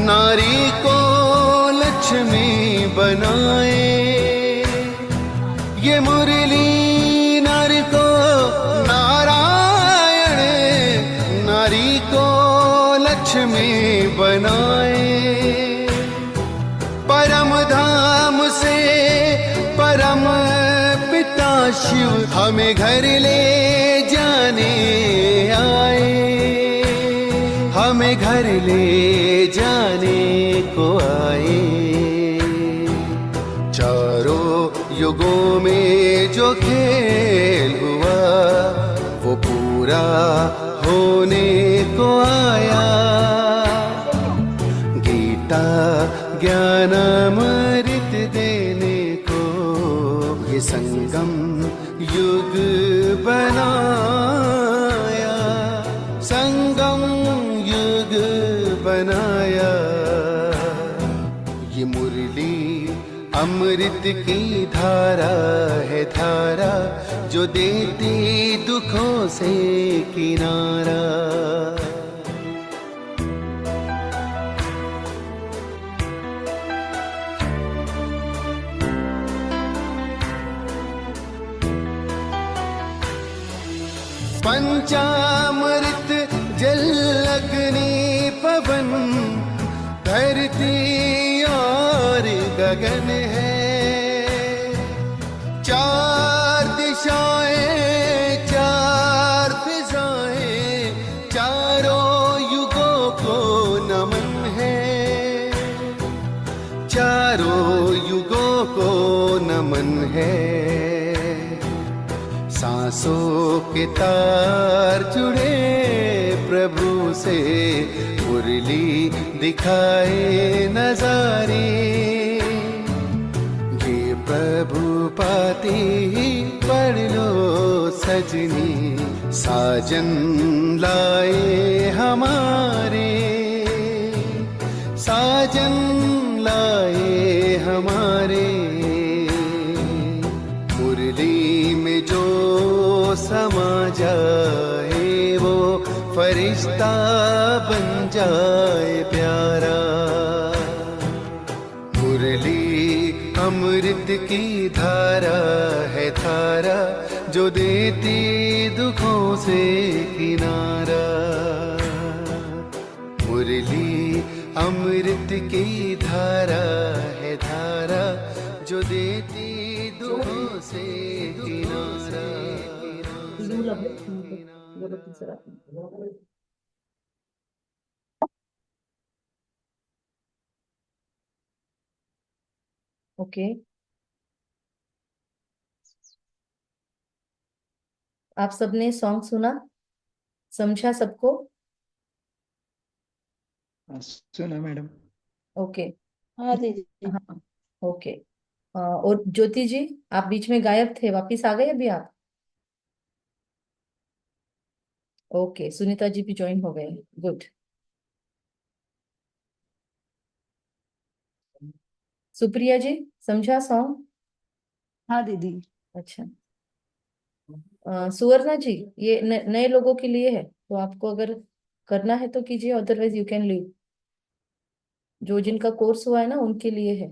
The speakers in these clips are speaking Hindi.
नारी को लक्ष्मी बनाए, ये मुरली नारी को नारायण, नारी को लक्ष्मी बनाए। परम धाम से परम पिता शिव हमें घर ले जाने आए, हमें घर ले जाने को आए। चारों युगों में जो खेल हुआ वो पूरा होने को आया। गीता ज्ञान अमृत देने को ये संगम युग बनाया, संगम युग बनाया। ये मुरली अमृत की धारा है, धारा जो देती दुखों से किनारा। पंचामृत जल अग्नि पवन, धरती और गगन है। चार दिशाएं चार फिजाएं, चारों युगों को नमन है, चारों युगों को नमन है। सांसों के तार जुड़े प्रभु से, मुरली दिखाए नजारे। ये प्रभु पाती पढ़ लो सजनी, साजन लाए हमारे, साजन लाए हमारे। मुरली में जो समा जाए वो फरिश्ता बन जाए प्यारा। मुरली अमृत की धारा है, धारा जो देती दुखों से किनारा। मुरली अमृत की धारा है, धारा जो देती दुखों से किनारा। ओके, आप सबने सॉन्ग सुना, समझा सबको? सुना मैडम। ओके, हाँ दीदी। हाँ, ओके। और ज्योति जी, आप बीच में गायब थे, वापिस आ गए अभी आप? ओके, सुनीता जी भी ज्वाइन हो गए, गुड। सुप्रिया जी, समझा सॉन्ग? हाँ दीदी। अच्छा, सुवर्णा जी, ये नए लोगों के लिए है, तो आपको अगर करना है तो कीजिए, अदरवाइज यू कैन लीव। जो जिनका कोर्स हुआ है ना उनके लिए है।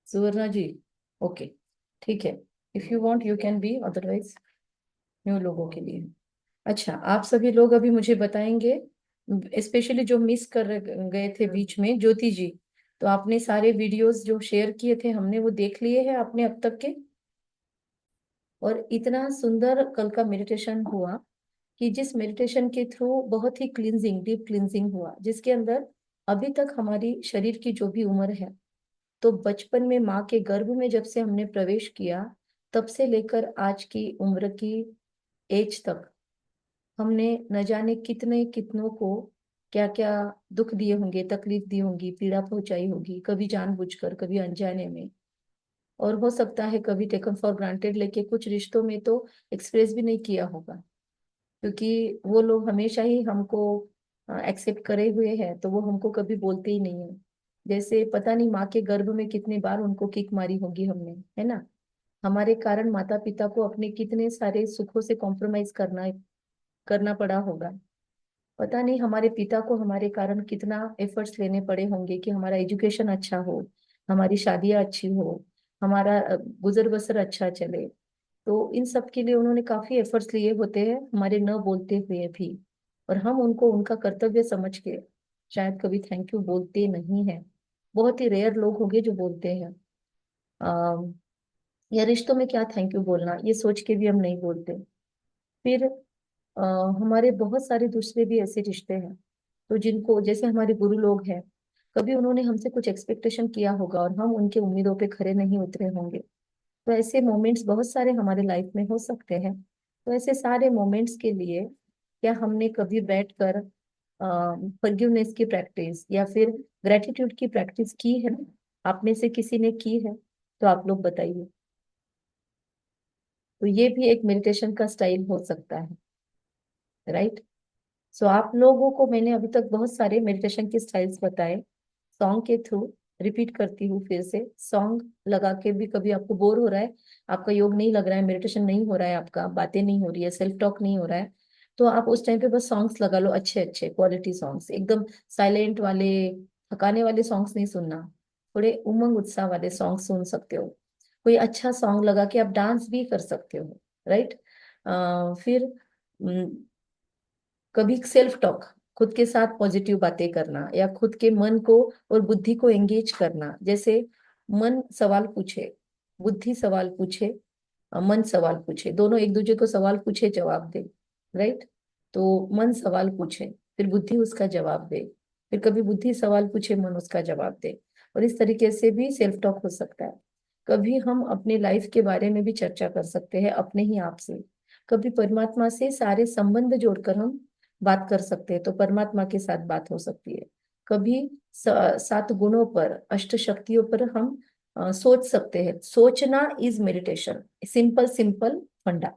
सुवर्णा जी, ओके, ठीक है, if you want you can be, otherwise new लोगों के लिए। अच्छा, आप सभी लोग अभी मुझे बताएंगे, स्पेशली जो मिस कर गए थे बीच में, ज्योति जी, तो आपने सारे वीडियोस जो शेयर किए थे हमने वो देख लिए हैं आपने अब तक के? और इतना सुंदर कल का मेडिटेशन हुआ कि जिस मेडिटेशन के थ्रू बहुत ही क्लींजिंग, डीप क्लींजिंग हुआ, जिसके अंदर अभी तक हमारी शरीर की जो भी उम्र है, तो बचपन में माँ के गर्भ में जब से हमने प्रवेश किया तब से लेकर आज की उम्र की एज तक हमने न जाने कितने कितनों को क्या क्या दुख दिए होंगे, तकलीफ दी होंगी, पीड़ा पहुंचाई होगी, कभी जानबूझकर, कभी अनजाने में, और हो सकता है कभी टेकन फॉर ग्रांटेड लेके कुछ रिश्तों में तो एक्सप्रेस भी नहीं किया होगा, क्योंकि वो लोग हमेशा ही हमको एक्सेप्ट करे हुए हैं, तो वो हमको कभी बोलते ही नहीं है। जैसे पता नहीं माँ के गर्भ में कितने बार उनको किक मारी होगी हमने, है ना? हमारे कारण माता पिता को अपने कितने सारे सुखों से कॉम्प्रोमाइज करना करना पड़ा होगा, पता नहीं हमारे पिता को हमारे कारण कितना एफर्ट्स लेने पड़े होंगे कि हमारा एजुकेशन अच्छा हो, हमारी शादियां अच्छी हो, हमारा गुजर बसर अच्छा चले। तो इन सब के लिए उन्होंने काफी एफर्ट्स लिए होते हैं हमारे न बोलते हुए भी। और हम उनको उनका कर्तव्य समझ के शायद कभी थैंक यू बोलते नहीं है। बहुत ही रेयर लोग होंगे जो बोलते हैं। अः या रिश्तों में क्या थैंक यू बोलना, ये सोच के भी हम नहीं बोलते। फिर अ, हमारे बहुत सारे दूसरे भी ऐसे रिश्ते हैं तो जिनको, जैसे हमारे गुरु लोग हैं, कभी उन्होंने हमसे कुछ एक्सपेक्टेशन किया होगा और हम उनके उम्मीदों पे खरे नहीं उतरे होंगे। तो ऐसे मोमेंट्स बहुत सारे हमारे लाइफ में हो सकते हैं। तो ऐसे सारे मोमेंट्स के लिए क्या हमने कभी बैठकर फॉरगिवनेस की प्रैक्टिस या फिर ग्रेटिट्यूड की प्रैक्टिस की है? आप में से किसी ने की है तो आप लोग बताइए। तो ये भी एक मेडिटेशन का स्टाइल हो सकता है, राइट? सो आप लोगों को मैंने अभी तक बहुत सारे मेडिटेशन के स्टाइल्स बताए सॉन्ग के थ्रू। रिपीट करती हूँ फिर से, सॉन्ग लगा के भी कभी आपको बोर हो रहा है, आपका योग नहीं लग रहा है, मेडिटेशन नहीं हो रहा है, आपका बातें नहीं हो रही है, सेल्फ टॉक नहीं हो रहा है, तो आप उस टाइम पे बस सॉन्ग्स लगा लो, अच्छे अच्छे क्वालिटी सॉन्ग्स, एकदम साइलेंट वाले, थकाने वाले सॉन्ग्स नहीं सुनना, थोड़े उमंग उत्साह वाले सॉन्ग सुन सकते हो। कोई अच्छा सॉन्ग लगा के आप डांस भी कर सकते हो, राइट? फिर कभी सेल्फ टॉक, खुद के साथ पॉजिटिव बातें करना या खुद के मन को और बुद्धि को एंगेज करना। जैसे मन सवाल पूछे, बुद्धि सवाल पूछे, मन सवाल पूछे, दोनों एक दूसरे को सवाल पूछे जवाब दे, राइट? तो मन सवाल पूछे फिर बुद्धि उसका जवाब दे, फिर कभी बुद्धि सवाल पूछे मन उसका जवाब दे। और इस तरीके से भी सेल्फ टॉक हो सकता है। कभी हम अपने लाइफ के बारे में भी चर्चा कर सकते हैं अपने ही आप से। कभी परमात्मा से सारे संबंध जोड़कर हम बात कर सकते हैं, तो परमात्मा के साथ बात हो सकती है। कभी सात गुणों पर, अष्ट शक्तियों पर हम सोच सकते हैं। सोचना इज मेडिटेशन, सिंपल सिंपल फंडा।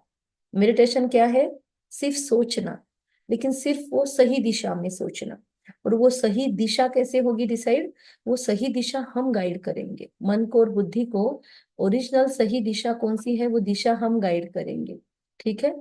मेडिटेशन क्या है? सिर्फ सोचना, लेकिन सिर्फ वो सही दिशा में सोचना। और वो सही दिशा कैसे होगी डिसाइड? वो सही दिशा हम गाइड करेंगे, मन को और बुद्धि को। ओरिजिनल सही दिशा कौन सी है वो दिशा हम गाइड करेंगे, ठीक है?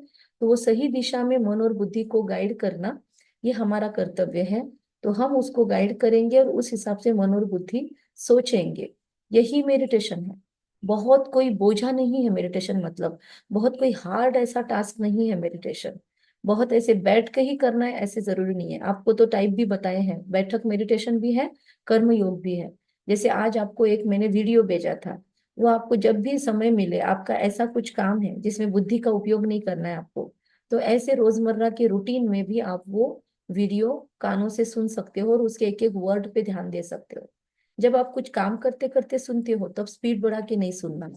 तो वो सही दिशा में मन और बुद्धि को गाइड करना, ये हमारा कर्तव्य है। तो हम उसको गाइड करेंगे और उस हिसाब से मन और बुद्धि सोचेंगे। यही मेडिटेशन है। बहुत कोई बोझा नहीं है मेडिटेशन, मतलब बहुत कोई हार्ड ऐसा टास्क नहीं है मेडिटेशन। बहुत ऐसे बैठ के ही करना है ऐसे जरूरी नहीं है। आपको तो टाइप भी बताए हैं, बैठक मेडिटेशन भी है, कर्म योग भी है। जैसे आज आपको एक मैंने वीडियो भेजा था, वो आपको जब भी समय मिले, आपका ऐसा कुछ काम है जिसमें बुद्धि का उपयोग नहीं करना है आपको, तो ऐसे रोजमर्रा के रूटीन में भी आप वो वीडियो कानों से सुन सकते हो और उसके एक एक वर्ड पे ध्यान दे सकते हो। जब आप कुछ काम करते करते सुनते हो तब स्पीड बढ़ा के नहीं सुनना,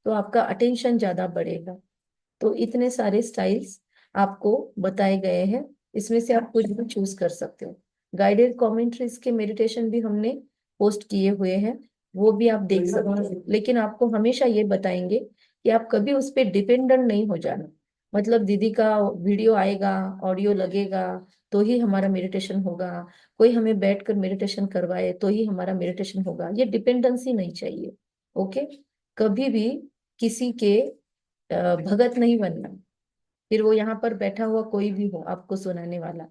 तो आपका अटेंशन ज्यादा बढ़ेगा। तो इतने सारे स्टाइल्स आपको बताए गए हैं, इसमें से आप कुछ भी चूज कर सकते हो। गाइडेड कमेंट्रीज के मेडिटेशन भी हमने पोस्ट किए हुए हैं, वो भी आप देख सकते हो। लेकिन आपको हमेशा ये बताएंगे कि आप कभी उस पर डिपेंडेंट नहीं हो जाना। मतलब दीदी का वीडियो आएगा, ऑडियो लगेगा तो ही हमारा मेडिटेशन होगा, कोई हमें बैठकर मेडिटेशन करवाए तो ही हमारा मेडिटेशन होगा, ये डिपेंडेंसी नहीं चाहिए। ओके? कभी भी किसी के भगत नहीं बनना। फिर वो यहाँ पर बैठा हुआ कोई भी हो आपको सुनाने वाला,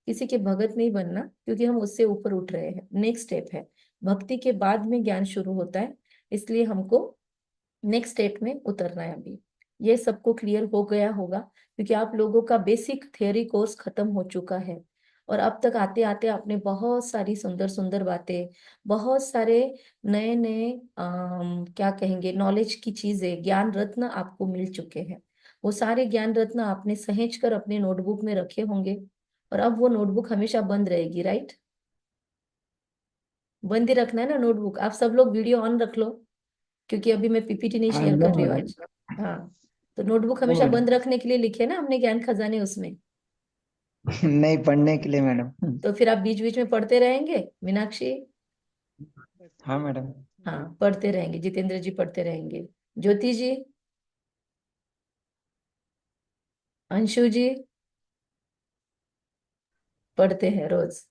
किसी के भगत नहीं बनना, क्योंकि हम उससे ऊपर उठ रहे हैं। नेक्स्ट स्टेप है, भक्ति के बाद में ज्ञान शुरू होता है, इसलिए हमको नेक्स्ट स्टेप में उतरना है अभी। ये सबको क्लियर हो गया होगा, क्योंकि आप लोगों का बेसिक थियोरी कोर्स खत्म हो चुका है। और अब तक आते आते आपने बहुत सारी सुंदर सुंदर बातें, बहुत सारे नए नए क्या कहेंगे, नॉलेज की चीजें, ज्ञान रत्न आपको मिल चुके हैं। वो सारे ज्ञान रत्न आपने सहेज कर अपने नोटबुक में रखे होंगे, और अब वो नोटबुक हमेशा बंद रहेगी, राइट? बंद ही रखना है ना नोटबुक। आप सब लोग वीडियो ऑन रख लो, क्योंकि अभी मैं पीपीटी नहीं हाँ शेयर कर एकदम रही हूँ मैडम। आज। हाँ, तो नोटबुक ओ हमेशा मैडम। बंद रखने के लिए लिखे ना हमने ज्ञान खजाने उसमें। नहीं, पढ़ने के लिए मैडम। तो फिर आप बीच बीच में पढ़ते रहेंगे, मीनाक्षी? हाँ मैडम। हाँ, पढ़ते रहेंगे, जितेंद्र जी पढ़ते रहेंगे, ज्योति जी, अंशु जी पढ़ते हैं रोज।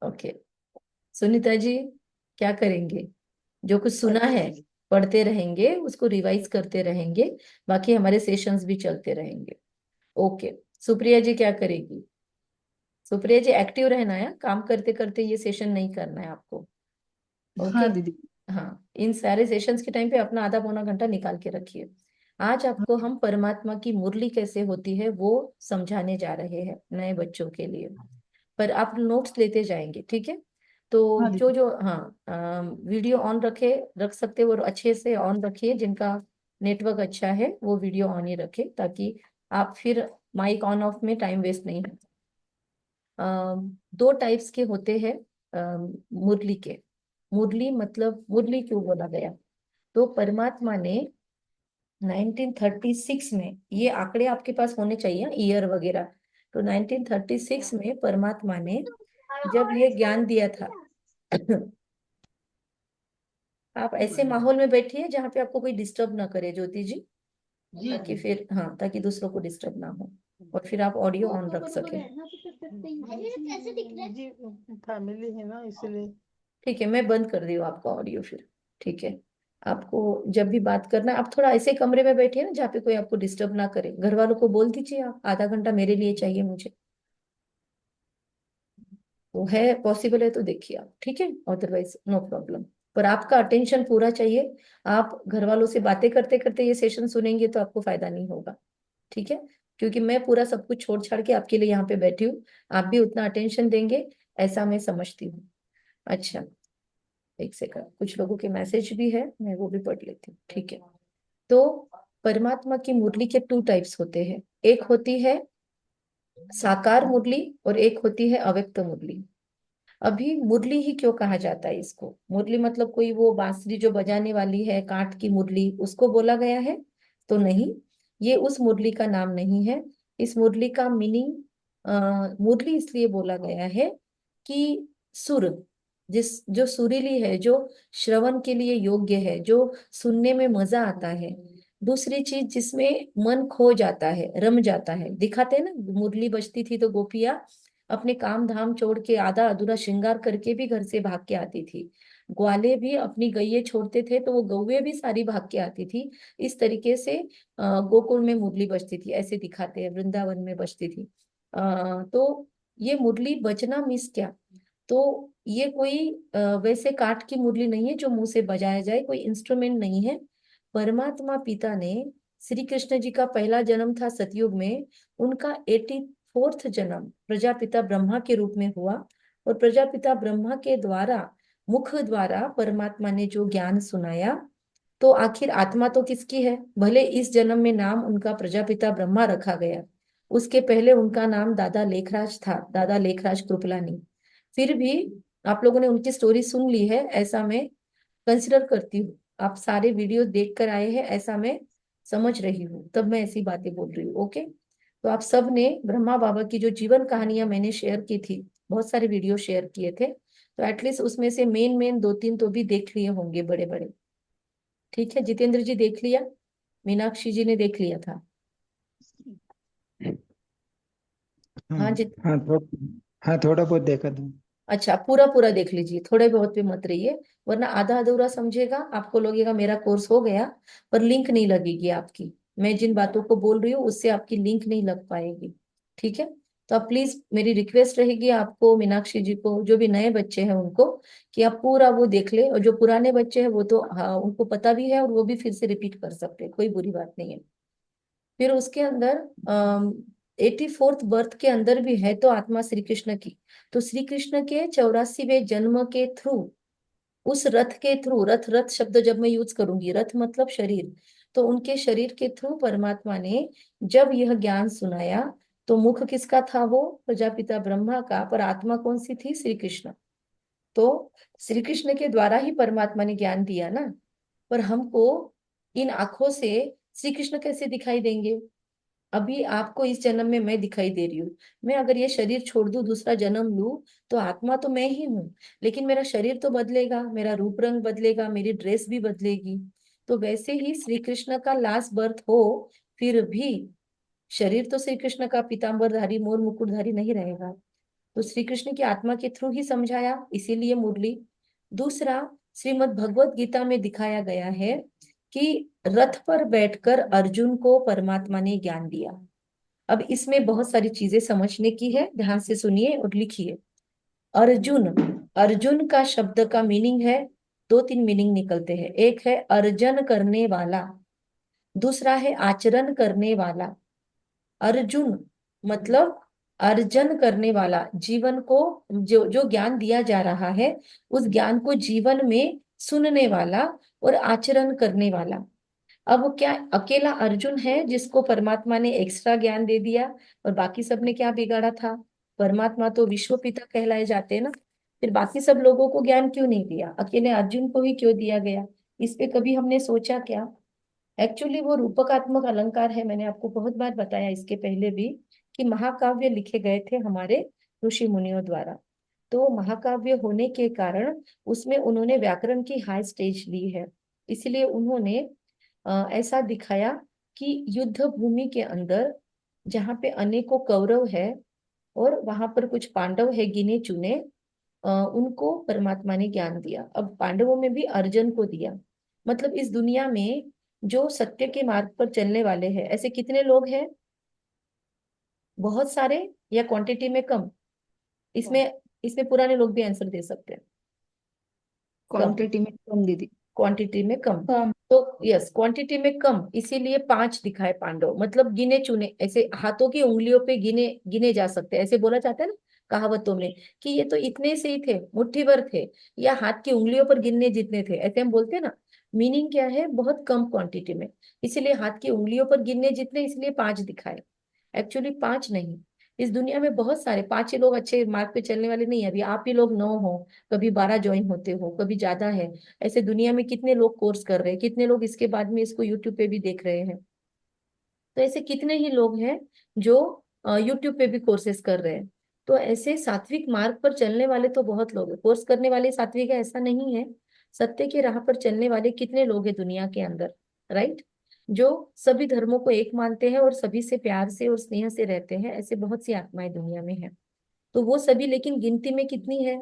ओके। सुनीता जी क्या करेंगे? जो कुछ सुना है पढ़ते रहेंगे, उसको रिवाइज करते रहेंगे, बाकी हमारे सेशंस भी चलते रहेंगे। ओके। सुप्रिया जी क्या करेगी? सुप्रिया जी एक्टिव रहना है, काम करते करते ये सेशन नहीं करना है आपको। ओके। हाँ दीदी। हाँ, इन सारे सेशंस के टाइम पे अपना आधा पौना घंटा निकाल के रखिए। आज आपको हम परमात्मा की मुरली कैसे होती है वो समझाने जा रहे हैं नए बच्चों के लिए। पर आप नोट्स लेते जाएंगे, ठीक है? तो हाँ जो दीदी। जो हाँ, वीडियो ऑन रख सकते हो, वो अच्छे से ऑन रखिए। जिनका नेटवर्क अच्छा है वो वीडियो ऑन ही रखे, ताकि आप फिर माइक ऑन ऑफ में टाइम वेस्ट नहीं हो। दो टाइप्स के होते हैं मुरली के। मुरली मतलब मुरली क्यों बोला गया? तो परमात्मा ने 1936 में, ये आंकड़े आपके पास होने चाहिए, ईयर वगैरह। तो 1936 में परमात्मा ने जब ये ज्ञान दिया था आप ऐसे माहौल में बैठिए जहाँ पे आपको कोई डिस्टर्ब ना करे, ज्योति जी, ताकि फिर हाँ, ताकि दूसरों को डिस्टर्ब ना हो, और फिर आप ऑडियो ऑन रख सके। जी फैमिली है ना इसलिए। ठीक है, मैं बंद कर रही हूँ आपका ऑडियो फिर। ठीक है, आपको जब भी बात करना है, आप थोड़ा ऐसे कमरे में बैठिए ना जहाँ पे कोई आपको डिस्टर्ब ना करे। घर वालों को बोल दीजिए आप आधा घंटा मेरे लिए चाहिए मुझे। वो है पॉसिबल है तो देखिए आप, ठीक है, अदरवाइज नो प्रॉब्लम। पर आपका अटेंशन पूरा चाहिए। आप घर वालों से बातें करते करते ये सेशन सुनेंगे तो आपको फायदा नहीं होगा, ठीक है? क्योंकि मैं पूरा सब कुछ छोड़ छाड़ के आपके लिए यहाँ पे बैठी हूँ, आप भी उतना अटेंशन देंगे ऐसा मैं समझती हूँ। अच्छा, एक सेकंड, कुछ लोगों के मैसेज भी है, मैं वो भी पढ़ लेती हूँ, ठीक है? तो परमात्मा की मुरली के टू टाइप्स होते हैं। एक होती है साकार मुरली और एक होती है अव्यक्त मुरली। अभी मुरली ही क्यों कहा जाता है इसको? मुरली मतलब कोई वो बांसुरी जो बजाने वाली है, काठ की मुरली, उसको बोला गया है? तो नहीं, ये उस मुरली का नाम नहीं है। इस मुरली का मीनिंग, मुरली इसलिए बोला गया है कि सुर, जिस जो सुरीली है, जो श्रवण के लिए योग्य है, जो सुनने में मजा आता है। दूसरी चीज जिसमें मन खो जाता है, रम जाता है। दिखाते हैं ना, मुरली बजती थी तो गोपियां अपने काम धाम छोड़ के आधा अधूरा श्रृंगार करके भी घर से भाग के आती थी। ग्वाले भी अपनी गैये छोड़ते थे तो वो गौवे भी सारी भाग के आती थी। इस तरीके से गोकुल में मुरली बजती थी, ऐसे दिखाते हैं, वृंदावन में बजती थी। तो ये मुरली बजना मीन्स क्या? तो ये कोई वैसे काठ की मुरली नहीं है जो मुंह से बजाया जाए, कोई इंस्ट्रूमेंट नहीं है। परमात्मा पिता ने, श्री कृष्ण जी का पहला जन्म था सतयुग में, उनका 84th जन्म प्रजापिता ब्रह्मा के रूप में हुआ। और प्रजापिता ब्रह्मा के द्वारा, मुख द्वारा परमात्मा ने जो ज्ञान सुनाया, तो आखिर आत्मा तो किसकी है? भले इस जन्म में नाम उनका प्रजापिता ब्रह्मा रखा गया, उसके पहले उनका नाम दादा लेखराज था, दादा लेखराज कृपलानी। फिर भी आप लोगों ने उनकी स्टोरी सुन ली है ऐसा मैं कंसिडर करती हूँ। आप सारे वीडियो देख कर आए हैं ऐसा मैं समझ रही हूँ, तब मैं ऐसी बातें बोल रही हूँ। ओके, तो आप सब ने ब्रह्मा बाबा की जो जीवन कहानियां मैंने शेयर की थी, बहुत सारे वीडियो शेयर किए थे, तो एटलीस्ट उसमें से मेन मेन दो तीन तो भी देख लिए होंगे बड़े बड़े। ठीक है, जितेंद्र जी देख लिया? मीनाक्षी जी ने देख लिया था? हाँ। हाँ जी। हाँ हाँ, थोड़ा बहुत देखा था। अच्छा, पूरा पूरा देख लीजिए, थोड़े बहुत पे मत रहिए, वरना आधा अधूरा समझेगा, आपको लगेगा मेरा कोर्स हो गया, पर लिंक नहीं लगेगी आपकी। मैं जिन बातों को बोल रही हूँ उससे आपकी लिंक नहीं लग पाएगी, ठीक है? तो आप प्लीज, मेरी रिक्वेस्ट रहेगी आपको, मीनाक्षी जी को, जो भी नए बच्चे हैं उनको, कि आप पूरा वो देख ले। और जो पुराने बच्चे हैं वो तो हाँ, उनको पता भी है और वो भी फिर से रिपीट कर सकते हैं, कोई बुरी बात नहीं है। फिर उसके अंदर 84th बर्थ के अंदर भी है तो आत्मा श्री कृष्ण की। तो श्री कृष्ण के 84वें जन्म के थ्रू, उस रथ के थ्रू, रथ रथ शब्द जब मैं यूज करूंगी, रथ मतलब शरीर, तो उनके शरीर के थ्रू परमात्मा ने जब यह ज्ञान सुनाया, तो मुख किसका था? वो प्रजापिता ब्रह्मा का, पर आत्मा कौन सी थी? श्री कृष्ण। तो श्री कृष्ण के द्वारा ही परमात्मा ने ज्ञान दिया ना। पर हमको इन आंखों से श्री कृष्ण कैसे दिखाई देंगे? अभी आपको इस जन्म में मैं दिखाई दे रही हूँ। मैं अगर ये शरीर छोड़ दूं, दूसरा जन्म लूं, तो आत्मा तो मैं ही हूँ, लेकिन मेरा शरीर तो बदलेगा, मेरा रूप रंग बदलेगा, मेरी ड्रेस भी बदलेगी। तो वैसे ही श्री कृष्ण का लास्ट बर्थ हो, फिर भी शरीर तो श्री कृष्ण का पीताम्बरधारी मोर मुकुटधारी नहीं रहेगा। तो श्री कृष्ण की आत्मा के थ्रू ही समझाया, इसीलिए मुरली। दूसरा, श्रीमद् भगवत गीता में दिखाया गया है कि रथ पर बैठकर अर्जुन को परमात्मा ने ज्ञान दिया। अब इसमें बहुत सारी चीजें समझने की है, ध्यान से सुनिए और लिखिए। अर्जुन, अर्जुन का शब्द का मीनिंग है, दो तीन मीनिंग निकलते हैं। एक है अर्जन करने वाला, दूसरा है आचरण करने वाला। अर्जुन मतलब अर्जन करने वाला, जीवन को जो जो ज्ञान दिया जा रहा है उस ज्ञान को जीवन में सुनने वाला और आचरण करने वाला। अब क्या अकेला अर्जुन है जिसको परमात्मा ने एक्स्ट्रा ज्ञान दे दिया और बाकी सब ने क्या बिगाड़ा था? परमात्मा तो विश्व पिता कहलाए जाते हैं ना, फिर बाकी सब लोगों को ज्ञान क्यों नहीं दिया, अकेले अर्जुन को ही क्यों दिया गया? इस पे कभी हमने सोचा क्या? एक्चुअली वो रूपकात्मक अलंकार है, मैंने आपको बहुत बार बताया इसके पहले भी कि महाकाव्य लिखे गए थे हमारे ऋषि मुनियों द्वारा। तो महाकाव्य होने के कारण उसमें उन्होंने व्याकरण की हाई स्टेज ली है, इसलिए उन्होंने ऐसा दिखाया कि युद्ध भूमि के अंदर जहाँ पे अनेकों कौरव है और वहां पर कुछ पांडव है गिने चुने, उनको परमात्मा ने ज्ञान दिया। अब पांडवों में भी अर्जुन को दिया। मतलब इस दुनिया में जो सत्य के मार्ग पर चलने वाले हैं ऐसे कितने लोग हैं? बहुत सारे या क्वांटिटी में कम? इसमें इसमें पुराने लोग भी आंसर दे सकते हैं। कम, क्वांटिटी में कम दीदी। क्वांटिटी में कम। कम। तो यस, क्वांटिटी में कम, इसीलिए 5 दिखाए पांडव, मतलब गिने चुने, ऐसे हाथों की उंगलियों पे गिने गिने जा सकते हैं। ऐसे बोला जाता है ना कहावतों में कि ये तो इतने से ही थे, मुट्ठी भर थे, या हाथ की उंगलियों पर गिनने जितने थे, ऐसे हम बोलते हैं ना। मीनिंग क्या है? बहुत कम क्वांटिटी में, इसीलिए हाथ की उंगलियों पर गिनने जितने, इसलिए 5 दिखाए। एक्चुअली 5 नहीं, इस दुनिया में बहुत सारे 5 ही लोग अच्छे मार्ग पे चलने वाले नहीं है। अभी आप ही लोग 9 हो, कभी 12 ज्वाइन होते हो, कभी ज्यादा है। ऐसे दुनिया में कितने लोग कोर्स कर रहे हैं, कितने लोग इसके बाद में इसको यूट्यूब पे भी देख रहे हैं। तो ऐसे कितने ही लोग हैं जो यूट्यूब पे भी कोर्सेज कर रहे हैं। तो ऐसे सात्विक मार्ग पर चलने वाले तो बहुत लोग हैं, कोर्स करने वाले सात्विक है ऐसा नहीं है। सत्य के राह पर चलने वाले कितने लोग हैं दुनिया के अंदर, राइट? जो सभी धर्मों को एक मानते हैं और सभी से प्यार से और स्नेह से रहते हैं, ऐसे बहुत सी आत्माएं दुनिया में हैं। तो वो सभी लेकिन गिनती में कितनी है?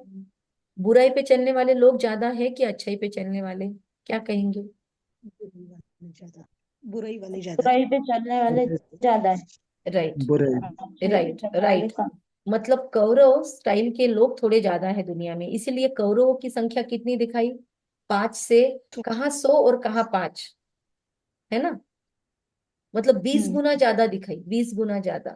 बुराई पे चलने वाले लोग ज्यादा है कि अच्छाई पे चलने वाले? क्या कहेंगे? ज्यादा। बुराई वाले ज्यादा। बुराई पे चलने वाले ज्यादा है। राइट, बुरे। अच्छाई पे राइट, चलने वाले राइट। कम। मतलब कौरव स्टाइल के लोग थोड़े ज्यादा है दुनिया में, इसीलिए कौरवों की संख्या कितनी दिखाई? 5 से, कहाँ 100 और कहाँ 5, है ना? मतलब 20 गुना ज्यादा दिखाई, 20 गुना ज्यादा।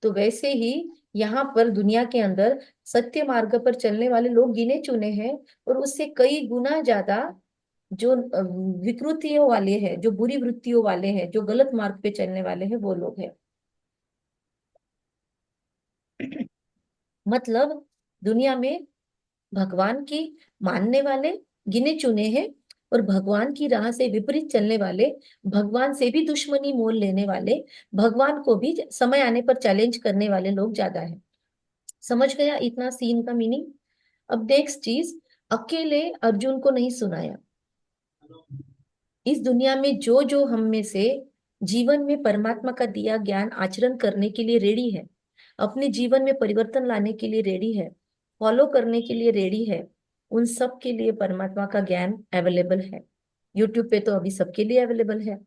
तो वैसे ही यहाँ पर दुनिया के अंदर सत्य मार्ग पर चलने वाले लोग गिने चुने हैं, और उससे कई गुना ज्यादा जो विकृतियों वाले हैं, जो बुरी वृत्तियों वाले हैं, जो गलत मार्ग पे चलने वाले हैं, वो लोग हैं। मतलब दुनिया में भगवान की मानने वाले गिने चुने हैं, और भगवान की राह से विपरीत चलने वाले, भगवान से भी दुश्मनी मोल लेने वाले, भगवान को भी समय आने पर चैलेंज करने वाले लोग ज्यादा है। समझ गया इतना सीन का मीनिंग? अब नेक्स्ट चीज, अकेले अर्जुन को नहीं सुनाया। इस दुनिया में जो जो हम में से जीवन में परमात्मा का दिया ज्ञान आचरण करने के लिए रेडी है, अपने जीवन में परिवर्तन लाने के लिए रेडी है, फॉलो करने के लिए रेडी है, उन सब के लिए परमात्मा का ज्ञान अवेलेबल है। यूट्यूब पे तो अभी सबके लिए अवेलेबल है।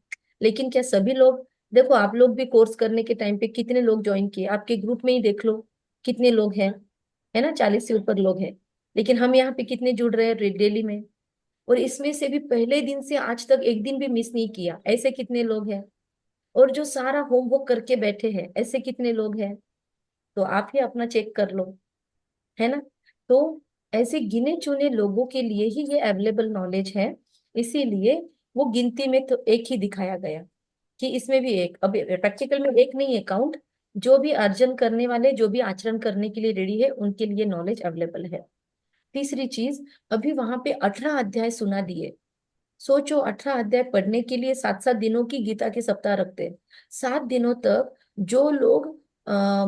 लेकिन क्या सभी लोग, देखो आप लोग भी कोर्स करने के टाइम पे कितने लोग ज्वाइन किए, आपके ग्रुप में ही देख लो कितने लोग हैं, है ना? 40 से ऊपर लोग हैं। लेकिन हम यहाँ पे कितने जुड़ रहे हैं डेली में? और इसमें से भी पहले दिन से आज तक एक दिन भी मिस नहीं किया, ऐसे कितने लोग हैं? और जो सारा होमवर्क करके बैठे हैं, ऐसे कितने लोग हैं? तो आप ही अपना चेक कर लो, है ना? तो ऐसे गिने चुने लोगों के लिए ही ये अवेलेबल नॉलेज है, इसीलिए वो गिनती में तो एक ही दिखाया गया कि इसमें भी एक, अब प्रैक्टिकल में एक नहीं है काउंट। जो भी अर्जन करने वाले, जो भी आचरण करने के लिए रेडी है, उनके लिए नॉलेज अवेलेबल है। तीसरी चीज, अभी वहां पे 18 अध्याय सुना दिए। सोचो 18 अध्याय पढ़ने के लिए 7-7 दिनों की गीता के सप्ताह रखते हैं। 7 दिनों तक जो लोग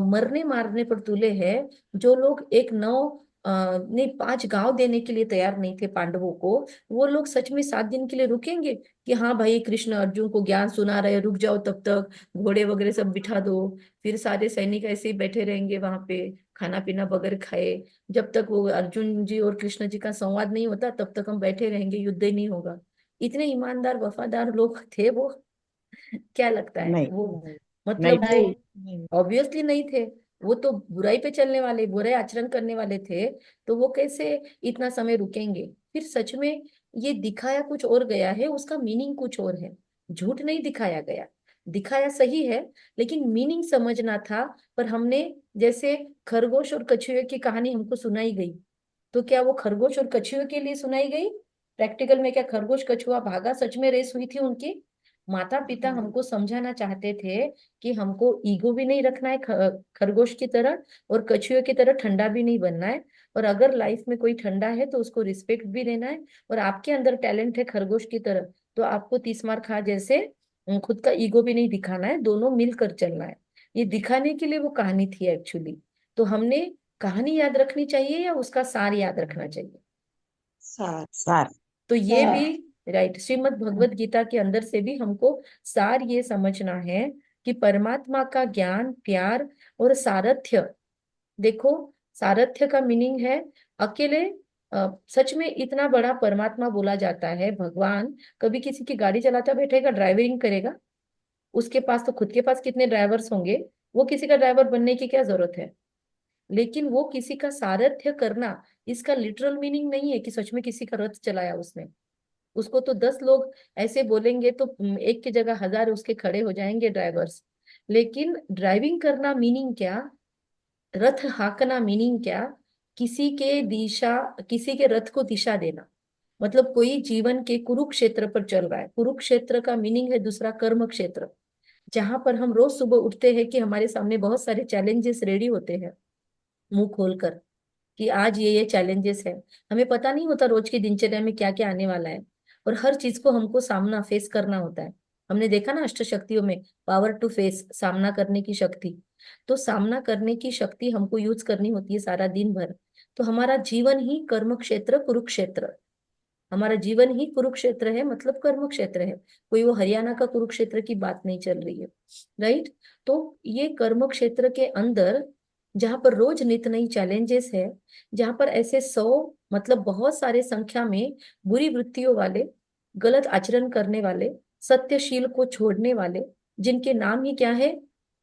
मरने मारने पर तुले हैं, जो लोग एक 9 नहीं 5 गांव देने के लिए तैयार नहीं थे पांडवों को, वो लोग सच में 7 दिन के लिए रुकेंगे कि हाँ भाई कृष्ण अर्जुन को ज्ञान सुना रहे, रुक जाओ तब तक, घोड़े वगैरह सब बिठा दो, फिर सारे सैनिक ऐसे ही बैठे रहेंगे वहां पे खाना पीना बगैर खाए, जब तक वो अर्जुन जी और कृष्ण जी का संवाद नहीं होता तब तक हम बैठे रहेंगे, युद्ध ही नहीं होगा? इतने ईमानदार वफादार लोग थे वो? क्या लगता है नहीं। वो मतलब वो नहीं। नहीं। ऑब्वियसली नहीं थे। वो तो बुराई पे चलने वाले, बुरे आचरण करने वाले थे। तो वो कैसे इतना समय रुकेंगे? फिर सच में ये दिखाया कुछ और गया है, उसका मीनिंग कुछ और है। झूठ नहीं दिखाया गया, दिखाया सही है, लेकिन मीनिंग समझना था। पर हमने, जैसे खरगोश और कछुए की कहानी हमको सुनाई गई, तो क्या वो खरगोश और कछुए के लिए सुनाई गई? प्रैक्टिकल में क्या खरगोश कछुआ भागा? सच में रेस हुई थी उनकी? माता पिता हाँ। हमको समझाना चाहते थे कि हमको ईगो भी नहीं रखना है खरगोश की तरह, और कछुए की तरह ठंडा भी नहीं बनना है। और अगर लाइफ में कोई ठंडा है तो उसको रिस्पेक्ट भी देना है। और आपके अंदर टैलेंट है खरगोश की तरह, तो आपको 30 मार खा जैसे खुद का ईगो भी नहीं दिखाना है, दोनों मिलकर चलना है। ये दिखाने के लिए वो कहानी थी एक्चुअली। तो हमने कहानी याद रखनी चाहिए या उसका सार याद रखना चाहिए? सार। सार। तो ये भी सार। राइट, श्रीमद् भगवत गीता के अंदर से भी हमको सार ये समझना है कि परमात्मा का ज्ञान, प्यार और सारथ्य। देखो, सारथ्य का मीनिंग है अकेले। सच में इतना बड़ा परमात्मा बोला जाता है भगवान, कभी किसी की गाड़ी चलाता बैठेगा, ड्राइविंग करेगा? उसके पास तो खुद के पास कितने ड्राइवर्स होंगे, वो किसी का ड्राइवर बनने की क्या जरूरत है? लेकिन वो किसी का सारथ्य करना, इसका लिटरल मीनिंग नहीं है कि सच में किसी का रथ चलाया उसने। उसको तो 10 लोग ऐसे बोलेंगे तो एक की जगह 1000 उसके खड़े हो जाएंगे ड्राइवर्स। लेकिन ड्राइविंग करना मीनिंग क्या? रथ हाँकना मीनिंग क्या? किसी के दिशा, किसी के रथ को दिशा देना। मतलब कोई जीवन के कुरुक्षेत्र पर चल रहा है। कुरुक्षेत्र का मीनिंग है दूसरा कर्म क्षेत्र, जहां पर हम रोज सुबह उठते हैं कि हमारे सामने बहुत सारे चैलेंजेस रेडी होते हैं, मुंह खोलकर, कि आज ये चैलेंजेस है। हमें पता नहीं होता रोज की दिनचर्या में क्या क्या आने वाला है, और हर चीज को हमको सामना फेस करना होता है। हमने देखा ना अष्ट शक्तियों में, पावर टू फेस, सामना करने की शक्ति। तो सामना करने की शक्ति हमको यूज करनी होती है सारा दिन भर। तो हमारा जीवन ही कर्म क्षेत्र, कुरुक्षेत्र। हमारा जीवन ही कुरुक्षेत्र है, मतलब कर्म क्षेत्र है। कोई वो हरियाणा का कुरुक्षेत्र की बात नहीं चल रही है, राइट? तो ये कर्म क्षेत्र के अंदर, जहां पर रोज नित नई चैलेंजेस है, जहां पर ऐसे 100, मतलब बहुत सारे संख्या में बुरी वृत्तियों वाले, गलत आचरण करने वाले, सत्यशील को छोड़ने वाले, जिनके नाम ही क्या है?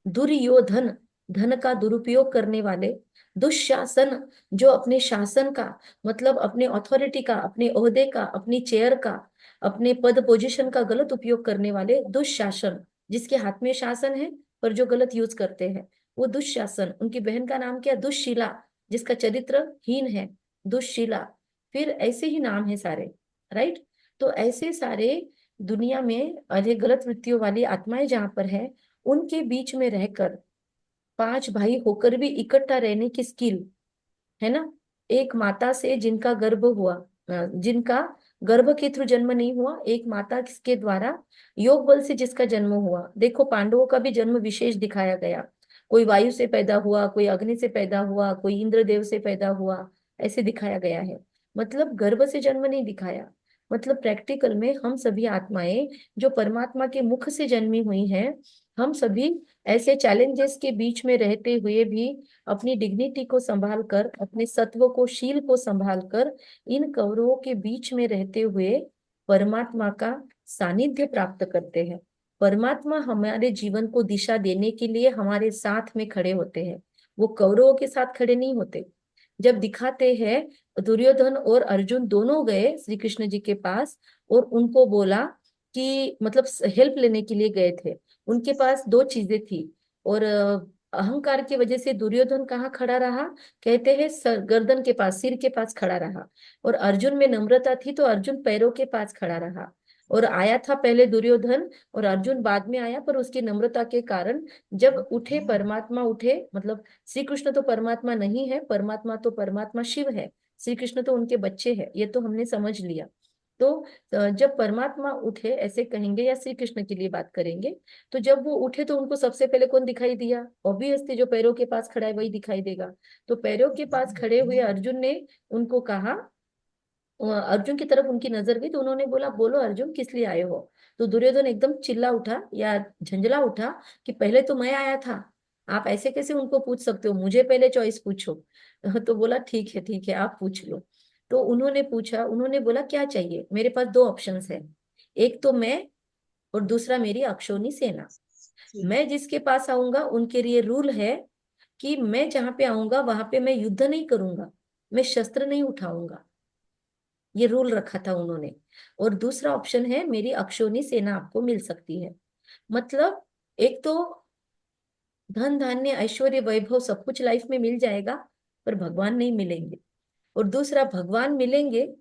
दुर्योधन, धन का दुरुपयोग करने वाले। दुशासन, जो अपने शासन का, मतलब अपने अथॉरिटी का, अपने ओहदे का, अपनी चेयर का, अपने पद पोजीशन का गलत उपयोग करने वाले दुशासन। जिसके हाथ में शासन है पर जो गलत यूज करते हैं, वो दुशासन। उनकी बहन का नाम क्या? दुश्शीला, जिसका चरित्र हीन है, दुश्शीला। फिर ऐसे ही नाम है सारे, राइट? तो ऐसे सारे दुनिया में अरे गलत वृत्तियों वाली आत्माएं जहां पर है, उनके बीच में रहकर 5 भाई होकर भी इकट्ठा रहने की स्किल है ना। एक माता से जिनका गर्भ हुआ, जिनका गर्भ के थ्रू जन्म नहीं हुआ, एक माता के द्वारा योग बल से जिसका जन्म हुआ। देखो पांडवों का भी जन्म विशेष दिखाया गया। कोई वायु से पैदा हुआ, कोई अग्नि से पैदा हुआ, कोई इंद्रदेव से पैदा हुआ, ऐसे दिखाया गया है। मतलब गर्भ से जन्म नहीं दिखाया। मतलब प्रैक्टिकल में हम सभी आत्माएं जो परमात्मा के मुख से जन्मी हुई हैं, हम सभी ऐसे चैलेंजेस के बीच में रहते हुए भी अपनी डिग्निटी को संभाल कर, अपने सत्व को, शील को संभाल कर, इन कौरवों के बीच में रहते हुए परमात्मा का सानिध्य प्राप्त करते हैं। परमात्मा हमारे जीवन को दिशा देने के लिए हमारे साथ में खड़े होते हैं। वो कौरवों के साथ खड़े नहीं होते। जब दिखाते हैं, दुर्योधन और अर्जुन दोनों गए श्री कृष्ण जी के पास, और उनको बोला कि, मतलब हेल्प लेने के लिए गए थे। उनके पास 2 चीजें थी, और अहंकार की वजह से दुर्योधन कहाँ खड़ा रहा? कहते हैं गर्दन के पास, सिर के पास खड़ा रहा। और अर्जुन में नम्रता थी तो अर्जुन पैरों के पास खड़ा रहा। और आया था पहले दुर्योधन, और अर्जुन बाद में आया, पर उसकी नम्रता के कारण जब उठे परमात्मा उठे, मतलब श्री कृष्ण तो परमात्मा नहीं है, परमात्मा तो परमात्मा शिव है, श्री कृष्ण तो उनके बच्चे हैं, ये तो हमने समझ लिया। तो जब परमात्मा उठे, ऐसे कहेंगे या श्री कृष्ण के लिए बात करेंगे, तो जब वो उठे तो उनको सबसे पहले कौन दिखाई दिया? ऑब्वियसली जो पैरों के पास खड़ा है वही दिखाई देगा। तो पैरों के पास खड़े हुए अर्जुन ने उनको कहा, अर्जुन की तरफ उनकी नजर गई, तो उन्होंने बोला, बोलो अर्जुन किस लिए आए हो? तो दुर्योधन एकदम चिल्ला उठा या झंझला उठा कि पहले तो मैं आया था, आप ऐसे कैसे उनको पूछ सकते हो? मुझे पहले चॉइस पूछो। तो बोला ठीक है ठीक है, आप पूछ लो। तो उन्होंने पूछा, उन्होंने बोला क्या चाहिए? मेरे पास 2 ऑप्शंस है, एक तो मैं, और दूसरा मेरी अक्षोनी सेना। जी। मैं जिसके पास आऊंगा उनके लिए रूल है कि मैं जहां पे आऊंगा वहां पे मैं युद्ध नहीं करूंगा, मैं शस्त्र नहीं उठाऊंगा। ये रूल रखा था उन्होंने। और दूसरा ऑप्शन है, मेरी अक्षौनी सेना आपको मिल सकती है। मतलब एक तो धन धान्य ऐश्वर्य वैभव सब कुछ लाइफ में मिल जाएगा, पर भगवान नहीं मिलेंगे। और दूसरा, भगवान मिलेंगे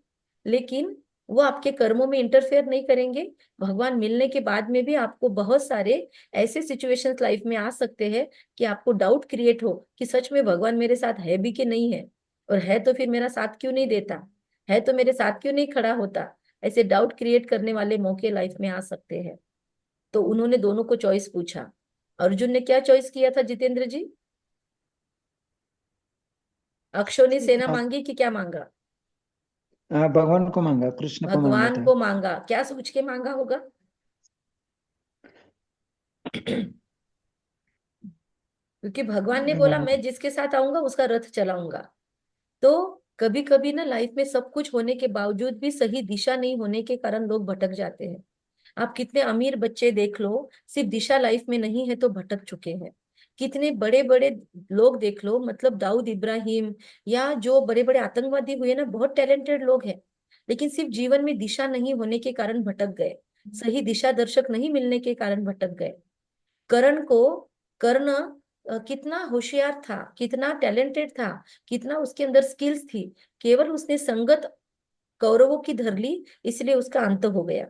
लेकिन वो आपके कर्मों में इंटरफेयर नहीं करेंगे। भगवान मिलने के बाद में भी आपको बहुत सारे ऐसे सिचुएशंस लाइफ में आ सकते हैं कि आपको डाउट क्रिएट हो कि सच में भगवान मेरे साथ है भी कि नहीं है, और है तो फिर मेरा साथ क्यों नहीं देता, है तो मेरे साथ क्यों नहीं खड़ा होता। ऐसे डाउट क्रिएट करने वाले मौके लाइफ में आ सकते हैं। तो उन्होंने दोनों को चॉइस पूछा। अर्जुन ने क्या चॉइस किया था जितेंद्र जी? अक्षौनी ठीक है। सेना हाँ, मांगी कि क्या मांगा? भगवान को मांगा, कृष्ण को मांगा भगवान था। को मांगा। क्या सोच के मांगा होगा? क्योंकि भगवान ने बोला अ, मैं जिसके साथ आऊंगा उसका रथ चलाऊंगा। तो कभी कभी ना लाइफ में सब कुछ होने के बावजूद भी सही दिशा नहीं होने के कारण लोग भटक जाते हैं। आप कितने अमीर बच्चे देख लो, सिर्फ दिशा लाइफ में नहीं है तो भटक चुके हैं। कितने बड़े बड़े लोग देख लो, मतलब दाऊद इब्राहिम या जो बड़े बड़े आतंकवादी हुए ना, बहुत टैलेंटेड लोग हैं, लेकिन सिर्फ जीवन में दिशा नहीं होने के कारण भटक गए। सही दिशा दर्शक नहीं मिलने के कारण भटक गए। कर्ण को, कर्ण कितना होशियार था, कितना टैलेंटेड था, कितना उसके अंदर स्किल्स थी, केवल उसने संगत कौरवों की धर ली, इसलिए उसका अंत हो गया,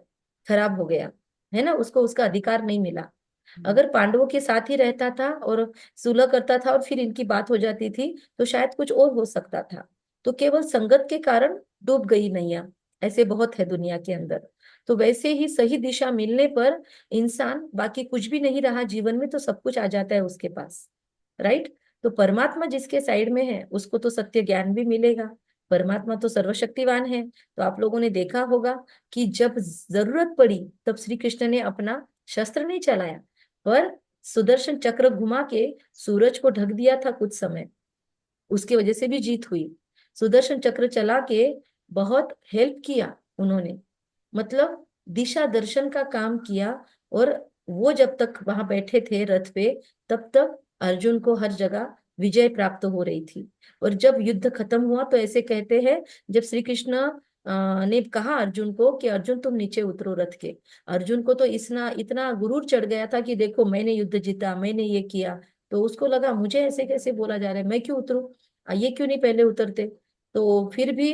खराब हो गया, है ना, उसको उसका अधिकार नहीं मिला। अगर पांडवों के साथ ही रहता था और सुलह करता था और फिर इनकी बात हो जाती थी तो शायद कुछ और हो सकता था। तो केवल संगत के कारण डूब गई नैया। ऐसे बहुत है दुनिया के अंदर। तो वैसे ही सही दिशा मिलने पर इंसान बाकी कुछ भी नहीं रहा जीवन में तो सब कुछ आ जाता है उसके पास। राइट। तो परमात्मा जिसके साइड में है उसको तो सत्य ज्ञान भी मिलेगा। परमात्मा तो सर्वशक्तिवान है। तो आप लोगों ने देखा होगा कि जब जरूरत पड़ी तब श्री कृष्ण ने अपना शस्त्र नहीं चलाया, पर सुदर्शन चक्र घुमा के सूरज को ढक दिया था कुछ समय। उसकी वजह से भी जीत हुई। सुदर्शन चक्र चला के बहुत हेल्प किया उन्होंने, मतलब दिशा दर्शन का काम किया। और वो जब तक वहां बैठे थे रथ पे, तब तक अर्जुन को हर जगह विजय प्राप्त हो रही थी। और जब युद्ध खत्म हुआ तो ऐसे कहते हैं, जब श्री कृष्ण ने कहा अर्जुन को कि अर्जुन तुम नीचे उतरो रथ के, अर्जुन को तो इतना इतना गुरूर चढ़ गया था कि देखो मैंने युद्ध जीता, मैंने ये किया। तो उसको लगा मुझे ऐसे कैसे बोला जा रहा है, मैं क्यों उतरूं, ये क्यों नहीं पहले उतरते। तो फिर भी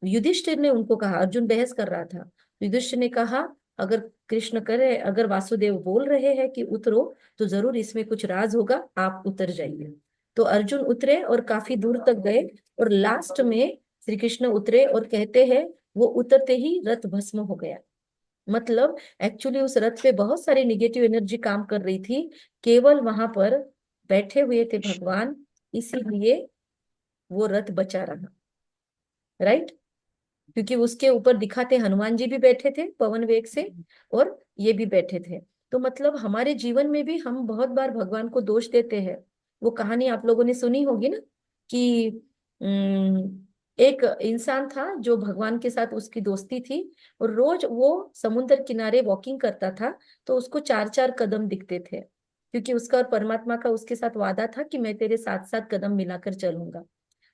युधिष्ठिर ने उनको कहा, अर्जुन बहस कर रहा था, युधिष्ठिर ने कहा अगर कृष्ण करे, अगर वासुदेव बोल रहे हैं कि उतरो तो जरूर इसमें कुछ राज होगा, आप उतर जाइए। तो अर्जुन उतरे और काफी दूर तक गए, और लास्ट में श्री कृष्ण उतरे और कहते हैं वो उतरते ही रथ भस्म हो गया। मतलब एक्चुअली उस रथ पे बहुत सारी निगेटिव एनर्जी काम कर रही थी, केवल वहां पर बैठे हुए थे भगवान, इसीलिए वो रथ बचा रहा। राइट। क्योंकि उसके ऊपर दिखाते हनुमान जी भी बैठे थे पवन वेग से, और ये भी बैठे थे। तो मतलब हमारे जीवन में भी हम बहुत बार भगवान को दोष देते हैं। वो कहानी आप लोगों ने सुनी होगी ना कि एक इंसान था जो भगवान के साथ उसकी दोस्ती थी, और रोज वो समुद्र किनारे वॉकिंग करता था, तो उसको चार चार कदम दिखते थे, क्योंकि उसका और परमात्मा का उसके साथ वादा था कि मैं तेरे साथ साथ कदम मिलाकर चलूंगा।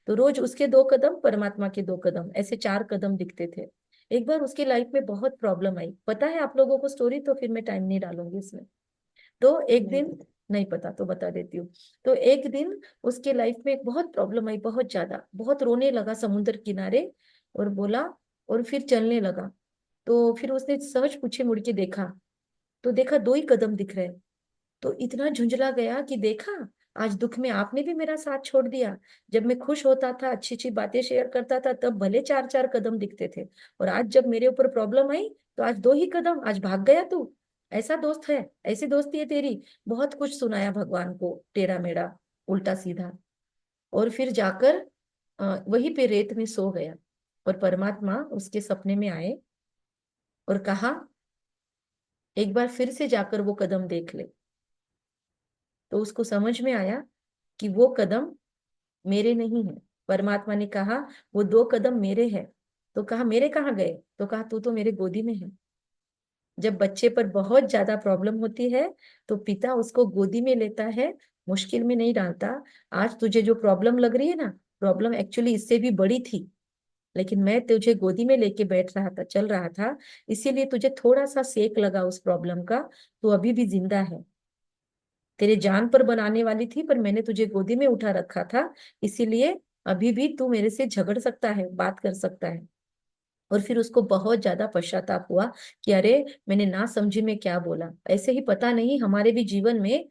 तो रोज उसके दो कदम, परमात्मा के दो कदम, ऐसे चार कदम दिखते थे। एक बार उसकी लाइफ में बहुत प्रॉब्लम आई, पता है आप लोगों को स्टोरी, तो फिर मैं टाइम नहीं डालूंगी इसमें। तो एक नहीं दिन, पता। नहीं पता तो बता देती हूँ। तो एक दिन उसके लाइफ में एक बहुत प्रॉब्लम आई, बहुत ज्यादा, बहुत रोने लगा समुद्र किनारे, और बोला, और फिर चलने लगा। तो फिर उसने सहज पूछे, मुड़ के देखा तो देखा दो ही कदम दिख रहे। तो इतना झुंझला गया कि देखा, आज दुख में आपने भी मेरा साथ छोड़ दिया। जब मैं खुश होता था, अच्छी अच्छी बातें शेयर करता था, तब भले चार चार कदम दिखते थे, और आज जब मेरे ऊपर प्रॉब्लम आई तो आज दो ही कदम, आज भाग गया तू। ऐसा दोस्त है, ऐसी दोस्ती है तेरी। बहुत कुछ सुनाया भगवान को, टेढ़ा मेढ़ा, उल्टा सीधा। और फिर जाकर वहीं पे रेत में सो गया। और परमात्मा उसके सपने में आए और कहा एक बार फिर से जाकर वो कदम देख ले। तो उसको समझ में आया कि वो कदम मेरे नहीं है। परमात्मा ने कहा वो दो कदम मेरे हैं। तो कहा मेरे कहाँ गए, तो कहा तू तो मेरे गोदी में है। जब बच्चे पर बहुत ज्यादा प्रॉब्लम होती है तो पिता उसको गोदी में लेता है, मुश्किल में नहीं डालता। आज तुझे जो प्रॉब्लम लग रही है ना, प्रॉब्लम एक्चुअली इससे भी बड़ी थी, लेकिन मैं तुझे गोदी में लेके बैठ रहा था, चल रहा था, इसीलिए तुझे थोड़ा सा सेक लगा उस प्रॉब्लम का, तो अभी भी जिंदा है। तेरे जान पर बनाने वाली थी, पर मैंने तुझे गोदी में उठा रखा था, इसीलिए अभी भी तू मेरे से झगड़ सकता है, बात कर सकता है। और फिर उसको बहुत ज्यादा पश्चाताप हुआ कि अरे मैंने ना समझी में क्या बोला। ऐसे ही पता नहीं हमारे भी जीवन में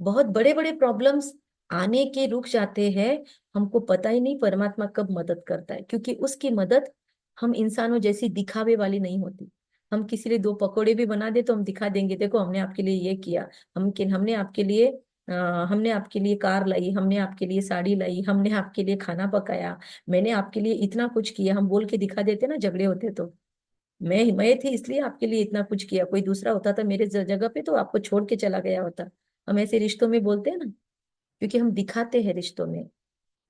बहुत बड़े बड़े प्रॉब्लम्स आने के रुक जाते हैं, हमको पता ही नहीं परमात्मा कब मदद करता है, क्योंकि उसकी मदद हम इंसानों जैसी दिखावे वाली नहीं होती। हम किसी लिए दो पकौड़े भी बना दे तो हम दिखा देंगे, देखो हमने आपके लिए ये किया, हमने आपके लिए हमने आपके लिए कार लाई, हमने आपके लिए साड़ी लाई, हमने आपके लिए खाना पकाया, मैंने आपके लिए इतना कुछ किया, हम बोल के दिखा देते ना झगड़े होते तो। मैं थी इसलिए आपके लिए इतना कुछ किया, कोई दूसरा होता था मेरे जगह पे तो आपको छोड़ के चला गया होता। हम ऐसे रिश्तों में बोलते हैं ना, क्योंकि हम दिखाते हैं रिश्तों में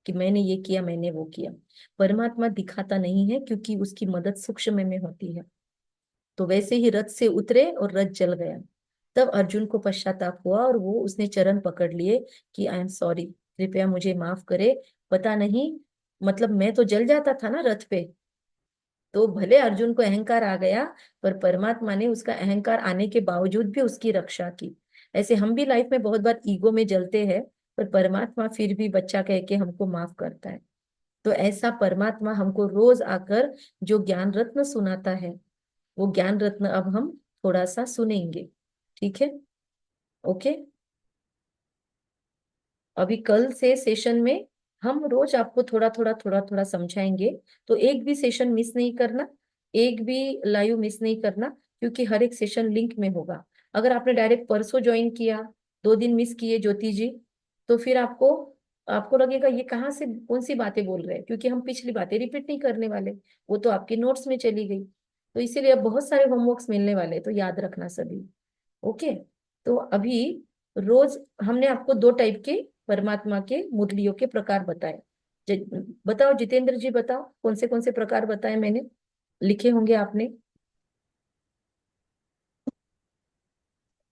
कि मैंने ये किया, मैंने वो किया। परमात्मा दिखाता नहीं है, क्योंकि उसकी मदद सूक्ष्म में होती है। तो वैसे ही रथ से उतरे और रथ जल गया। तब अर्जुन को पश्चाताप हुआ और वो उसने चरण पकड़ लिए कि आई एम सॉरी, कृपया मुझे माफ करे। पता नहीं, मतलब मैं तो जल जाता था ना रथ पे, तो भले अर्जुन को अहंकार आ गया, पर परमात्मा ने उसका अहंकार आने के बावजूद भी उसकी रक्षा की। ऐसे हम भी लाइफ में बहुत बार ईगो में जलते हैं, पर परमात्मा फिर भी बच्चा कह के हमको माफ करता है। तो ऐसा परमात्मा हमको रोज आकर जो ज्ञान रत्न सुनाता है, वो ज्ञान रत्न अब हम थोड़ा सा सुनेंगे। ठीक है, ओके। अभी कल से सेशन में हम रोज आपको थोड़ा थोड़ा समझाएंगे, तो एक भी सेशन मिस नहीं करना, एक भी लाइव मिस नहीं करना, क्योंकि हर एक सेशन लिंक में होगा। अगर आपने डायरेक्ट परसों ज्वाइन किया, 2 दिन मिस किए ज्योति जी, तो फिर आपको आपको लगेगा ये कहाँ से कौन सी बातें बोल रहे हैं, क्योंकि हम पिछली बातें रिपीट नहीं करने वाले, वो तो आपके नोट्स में चली गई। तो इसीलिए अब बहुत सारे होमवर्क्स मिलने वाले हैं, तो याद रखना सभी। ओके। तो अभी रोज हमने आपको 2 टाइप के परमात्मा के मुरलियों के प्रकार बताए। बताओ जितेंद्र जी, बताओ कौन से प्रकार बताए मैंने, लिखे होंगे आपने।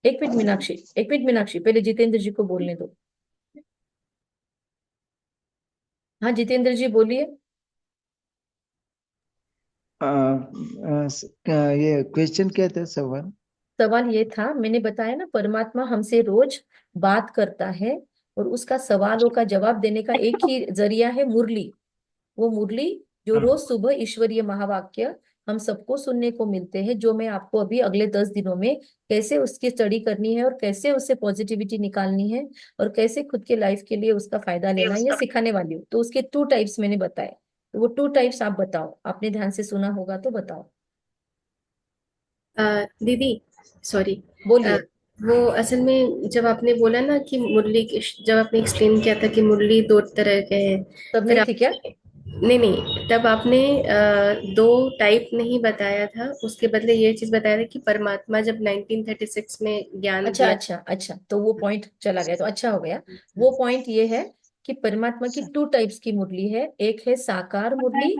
एक मिनट मीनाक्षी, एक मिनट मीनाक्षी, पहले जितेंद्र जी को बोलने दो। हाँ जितेंद्र जी बोलिए। ये क्वेश्चन क्या था, सवाल? सवाल ये था, मैंने बताया ना परमात्मा हमसे रोज बात करता है, और उसका सवालों का जवाब देने का एक ही जरिया है मुरली। वो मुरली जो रोज सुबह ईश्वरीय महावाक्य हम सबको सुनने को मिलते हैं, जो मैं आपको अभी अगले 10 दिनों में कैसे उसकी स्टडी करनी है और कैसे उससे पॉजिटिविटी निकालनी है और कैसे खुद के लाइफ के लिए उसका फायदा लेना है, ये सिखाने वाली हूँ। तो उसके 2 टाइप्स मैंने बताए, तो वो 2 टाइप्स आप बताओ, आपने ध्यान से सुना होगा तो बताओ। दीदी, सॉरी। बोलिए। वो असल में जब आपने बोला ना कि जब आपने एक्सप्लेन किया था कि मुरली 2 तरह के हैं, तब फिर नहीं आप थी क्या? नहीं नहीं, तब आपने 2 टाइप नहीं बताया था, उसके बदले ये चीज बताया था कि परमात्मा जब 1936 में ज्ञान अच्छा दिया। अच्छा अच्छा, तो वो पॉइंट चला गया तो अच्छा हो गया। वो पॉइंट ये है कि परमात्मा की 2 टाइप्स की मुरली है, एक है साकार मुरली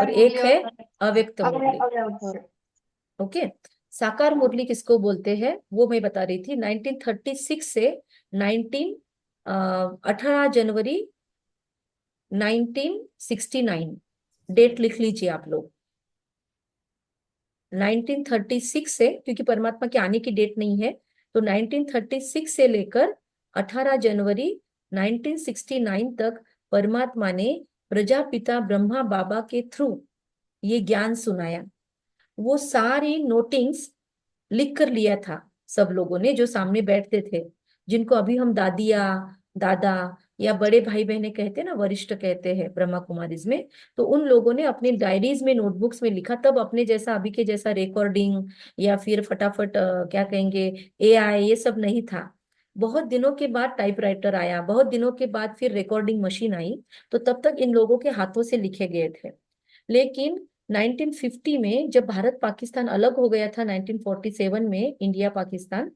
और एक है अव्यक्त मुरली। ओके। साकार मुरली किसको बोलते हैं वो मैं बता रही थी। 1936 से 19 18 जनवरी 1969, डेट लिख लीजिए आप लोग। 1936 से, क्योंकि परमात्मा के आने की डेट नहीं है, तो 1936 से लेकर 18 जनवरी 1969 तक परमात्मा ने प्रजापिता ब्रह्मा बाबा के थ्रू ये ज्ञान सुनाया। वो सारी नोटिंग्स लिख कर लिया था सब लोगों ने जो सामने बैठते थे, जिनको अभी हम दादिया दादा या बड़े भाई बहने कहते हैं ना, वरिष्ठ कहते हैं ब्रह्मा कुमारीज में। तो उन लोगों ने अपनी डायरीज में नोटबुक्स में लिखा, तब अपने जैसा अभी के जैसा रिकॉर्डिंग या फिर फटाफट क्या कहेंगे एआई, ये सब नहीं था। बहुत दिनों के बाद टाइपराइटर आया, बहुत दिनों के बाद फिर रिकॉर्डिंग मशीन आई, तो तब तक इन लोगों के हाथों से लिखे गए थे। लेकिन 1950 में जब भारत पाकिस्तान अलग हो गया था, 1947 में इंडिया पाकिस्तान,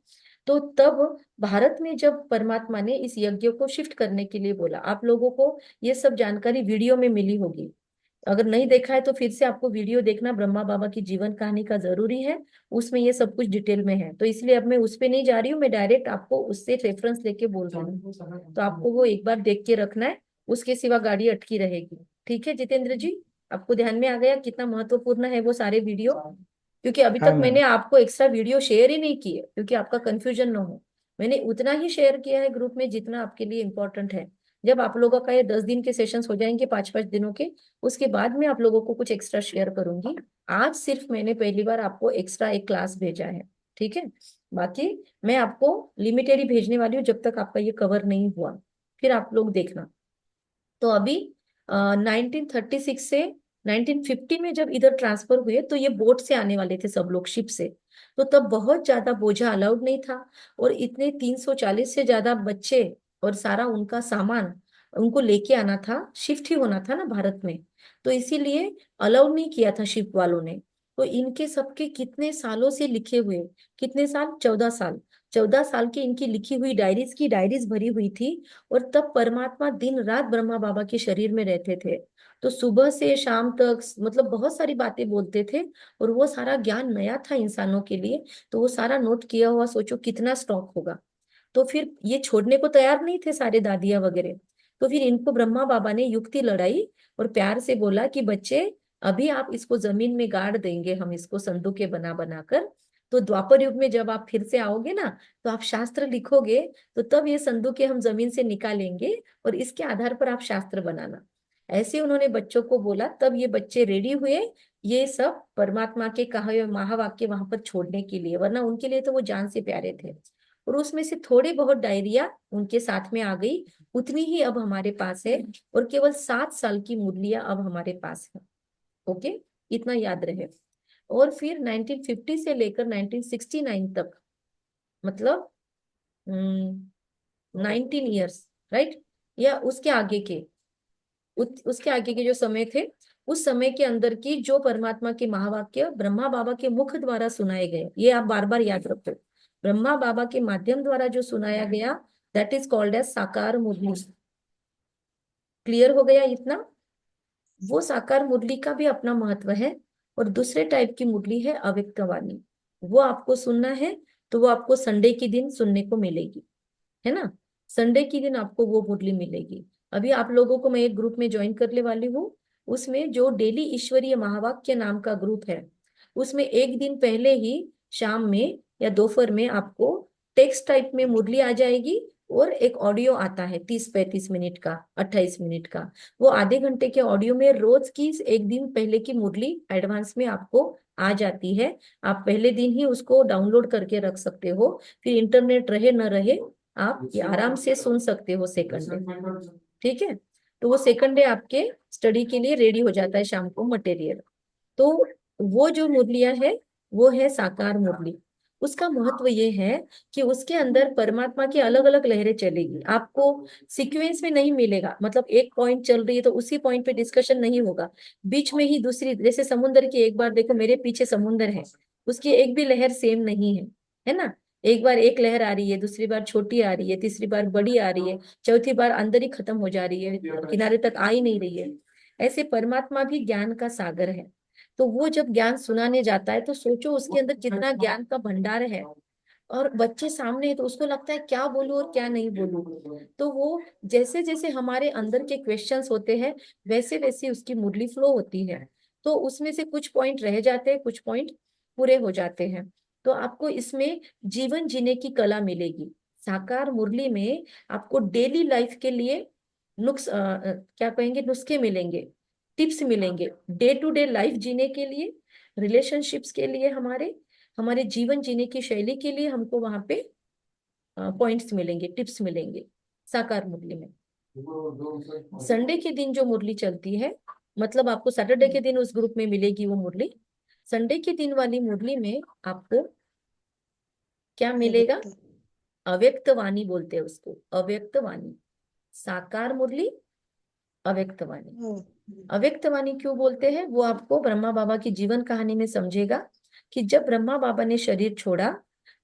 तो तब भारत में जब परमात्मा ने इस यज्ञ को शिफ्ट करने के लिए बोला, आप लोगों को ये सब जानकारी वीडियो में मिली होगी अगर नहीं देखा है तो फिर से आपको वीडियो देखना, ब्रह्मा बाबा की जीवन कहानी का जरूरी है, उसमें ये सब कुछ डिटेल में है। तो इसलिए अब मैं उस पे नहीं जा रही हूँ, मैं डायरेक्ट आपको उससे रेफरेंस लेके बोल रही हूँ, तो आपको वो एक बार देख के रखना है, उसके सिवा गाड़ी अटकी रहेगी। ठीक है जितेंद्र जी, आपको ध्यान में आ गया कितना महत्वपूर्ण है वो सारे वीडियो? क्योंकि अभी हाँ तक मैंने मैम। आपको एक्स्ट्रा वीडियो शेयर ही नहीं किए, क्योंकि आपका कंफ्यूजन ना हो। मैंने उतना ही शेयर किया है ग्रुप में जितना आपके लिए इम्पोर्टेंट है। जब आप लोगों का ये 10 दिन के सेशंस हो जाएंगे, 5-5 दिनों के, उसके बाद में आप लोगों को कुछ एक्स्ट्रा शेयर करूंगी। आज सिर्फ मैंने पहली बार आपको एक्स्ट्रा एक क्लास भेजा है। ठीक है, बाकी मैं आपको लिमिटेड ही भेजने वाली हूँ जब तक आपका ये कवर नहीं हुआ, फिर आप लोग देखना। तो अभी 1936 से 1950 में जब इधर ट्रांसफर हुए तो ये बोट से आने वाले थे सब लोग, शिप से। तो तब बहुत ज्यादा बोझा अलाउड नहीं था, और इतने 340 से ज्यादा बच्चे और सारा उनका सामान उनको लेके आना था, शिफ्ट ही होना था ना भारत में, तो इसीलिए अलाउड नहीं किया था शिप वालों ने। तो इनके सबके कितने सालों से लिखे हुए, कितने साल, 14 साल, 14 साल की इनकी लिखी हुई डायरीज की डायरीज भरी हुई थी। और तब परमात्मा दिन रात ब्रह्मा बाबा के शरीर में रहते थे, तो सुबह से शाम तक मतलब बहुत सारी बातें बोलते थे, और वो सारा ज्ञान नया था इंसानों के लिए। तो वो सारा नोट किया हुआ सोचो कितना स्टॉक होगा। तो फिर ये छोड़ने को तैयार नहीं थे सारे दादिया वगैरह। तो फिर इनको ब्रह्मा बाबा ने युक्ति लड़ाई और प्यार से बोला कि बच्चे, अभी आप इसको जमीन में गाड़ देंगे, हम इसको संदूकें बना बना कर। तो द्वापर युग में जब आप फिर से आओगे ना, तो आप शास्त्र लिखोगे, तो तब ये संदूकें हम जमीन से निकालेंगे, और इसके आधार पर आप शास्त्र बनाना। ऐसे उन्होंने बच्चों को बोला, तब ये बच्चे रेडी हुए ये सब परमात्मा के कहे हुए महावाक्य वहां पर छोड़ने के लिए, वरना उनके लिए तो वो जान से प्यारे थे। और उसमें से थोड़े बहुत डायरिया उनके साथ में आ गई, उतनी ही अब हमारे पास है, और केवल 7 साल की मुरलियां अब हमारे पास है। ओके, इतना याद रहे। और फिर 1950 से लेकर 1969 तक, मतलब 19 ईयर्स, राइट, या उसके आगे के, उसके आगे के जो समय थे, उस समय के अंदर की जो परमात्मा के महावाक्य ब्रह्मा बाबा के मुख द्वारा सुनाए गए, ये आप बार बार याद रखो, ब्रह्मा बाबा के माध्यम द्वारा जो सुनाया गया, दैट इज कॉल्ड एज साकार मुरली। क्लियर हो गया इतना? वो साकार मुरली का भी अपना महत्व है। और दूसरे टाइप की मुरली है अव्यक्त वाणी, वो आपको सुनना है तो वो आपको संडे के दिन सुनने को मिलेगी, है ना? संडे के दिन आपको वो मुरली मिलेगी। अभी आप लोगों को मैं एक ग्रुप में ज्वाइन करने वाली हूँ, उसमें जो डेली ईश्वरीय महावाक्य नाम का ग्रुप है, उसमें एक दिन पहले ही शाम में या दोपहर में आपको टेक्स्ट टाइप में मुरली आ जाएगी, और एक ऑडियो आता है 30-35 मिनट का, 28 मिनट का। वो आधे घंटे के ऑडियो में रोज की एक दिन पहले की मुरली एडवांस में आपको आ जाती है। आप पहले दिन ही उसको डाउनलोड करके रख सकते हो, फिर इंटरनेट रहे न रहे आप ये आराम से सुन सकते हो सेकंड डे। ठीक है, तो वो सेकंड डे आपके स्टडी के लिए रेडी हो जाता है शाम को मटेरियल। तो वो जो मुरलियां है वो है साकार मुरली। उसका महत्व ये है कि उसके अंदर परमात्मा की अलग अलग लहरें चलेगी, आपको सीक्वेंस में नहीं मिलेगा, मतलब एक पॉइंट चल रही है तो उसी पॉइंट पे डिस्कशन नहीं होगा, बीच में ही दूसरी, जैसे समुद्र की, एक बार देखो मेरे पीछे समुद्र है, उसकी एक भी लहर सेम नहीं है ना? एक बार एक लहर आ रही है, दूसरी बार छोटी आ रही है, तीसरी बार बड़ी आ रही है, चौथी बार अंदर ही खत्म हो जा रही है, किनारे तक आ ही नहीं रही है। ऐसे परमात्मा भी ज्ञान का सागर है। तो वो जब ज्ञान सुनाने जाता है तो सोचो उसके अंदर कितना ज्ञान का भंडार है, और बच्चे सामने है तो उसको लगता है क्या बोलूं और क्या नहीं बोलूं। तो वो जैसे जैसे हमारे अंदर के क्वेश्चंस होते हैं, वैसे वैसे उसकी मुरली फ्लो होती है। तो उसमें से कुछ पॉइंट रह जाते हैं, कुछ पॉइंट पूरे हो जाते हैं। तो आपको इसमें जीवन जीने की कला मिलेगी। साकार मुरली में आपको डेली लाइफ के लिए क्या कहेंगे, नुस्खे मिलेंगे, टिप्स मिलेंगे, डे टू डे लाइफ जीने के लिए, रिलेशनशिप्स के लिए, हमारे हमारे जीवन जीने की शैली के लिए हमको वहां पे पॉइंट्स मिलेंगे, टिप्स मिलेंगे साकार मुरली में। संडे के दिन जो मुरली चलती है, मतलब आपको सैटरडे के दिन उस ग्रुप में मिलेगी वो मुरली, संडे के दिन वाली मुरली में आपको क्या मिलेगा? अव्यक्त। अव्यक्त वाणी बोलते हैं उसको, अव्यक्त वाणी। साकार मुरली, अव्यक्त वाणी। हाँ। अव्यक्त वाणी क्यों बोलते हैं वो आपको ब्रह्मा बाबा की जीवन कहानी में समझेगा, कि जब ब्रह्मा बाबा ने शरीर छोड़ा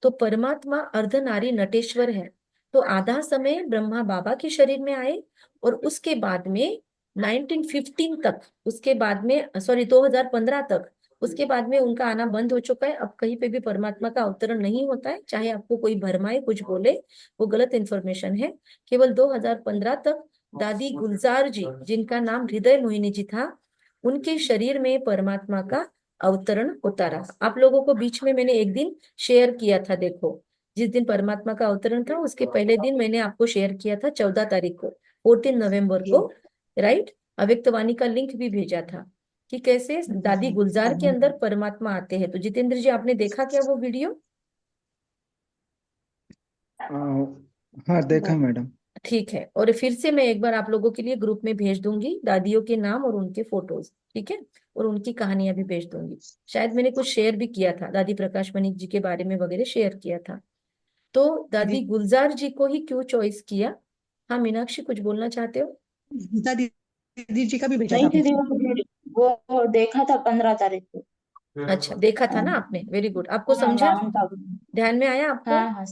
तो परमात्मा अर्धनारी नटेश्वर है, तो आधा समय ब्रह्मा बाबा के शरीर में आए, और उसके बाद में 1915 तक, उसके बाद में, सॉरी 2015 तक, उसके बाद में उनका आना बंद हो चुका है। अब कहीं पे भी परमात्मा का अवतरण नहीं होता है, चाहे आपको कोई भरमाए कुछ बोले, वो गलत इंफॉर्मेशन है। केवल 2015 तक दादी गुलजार जी, जिनका नाम हृदय मोहिनी जी था, उनके शरीर में परमात्मा का अवतरण होता रहा। आप लोगों को बीच में मैंने एक दिन शेयर किया था, देखो, जिस दिन परमात्मा का अवतरण था उसके पहले दिन मैंने आपको शेयर किया था, 14 तारीख को, 14 नवंबर को, राइट, अव्यक्तवाणी का लिंक भी भेजा था कि कैसे दादी गुलजार के अंदर परमात्मा आते हैं। तो जितेंद्र जी, आपने देखा क्या वो वीडियो? हाँ देखा मैडम। ठीक है, और फिर से मैं एक बार आप लोगों के लिए ग्रुप में भेज दूंगी दादियों के नाम और उनके फोटोज, ठीक है, और उनकी कहानियां भी भेज दूंगी। शायद मैंने कुछ शेयर भी किया था, दादी प्रकाश मणि जी के बारे में वगैरह शेयर किया था। तो दादी गुलजार जी को ही क्यों चॉइस किया? हाँ मीनाक्षी, कुछ बोलना चाहते हो? गीता दीदी जी का भी भेजा था नहीं आपने। दीदी, वो देखा था 15 तारीख को। अच्छा, देखा था ना आपने, वेरी गुड। आपको हाँ समझा, माउंट आबू। ध्यान में आया आपको? हाँ हाँ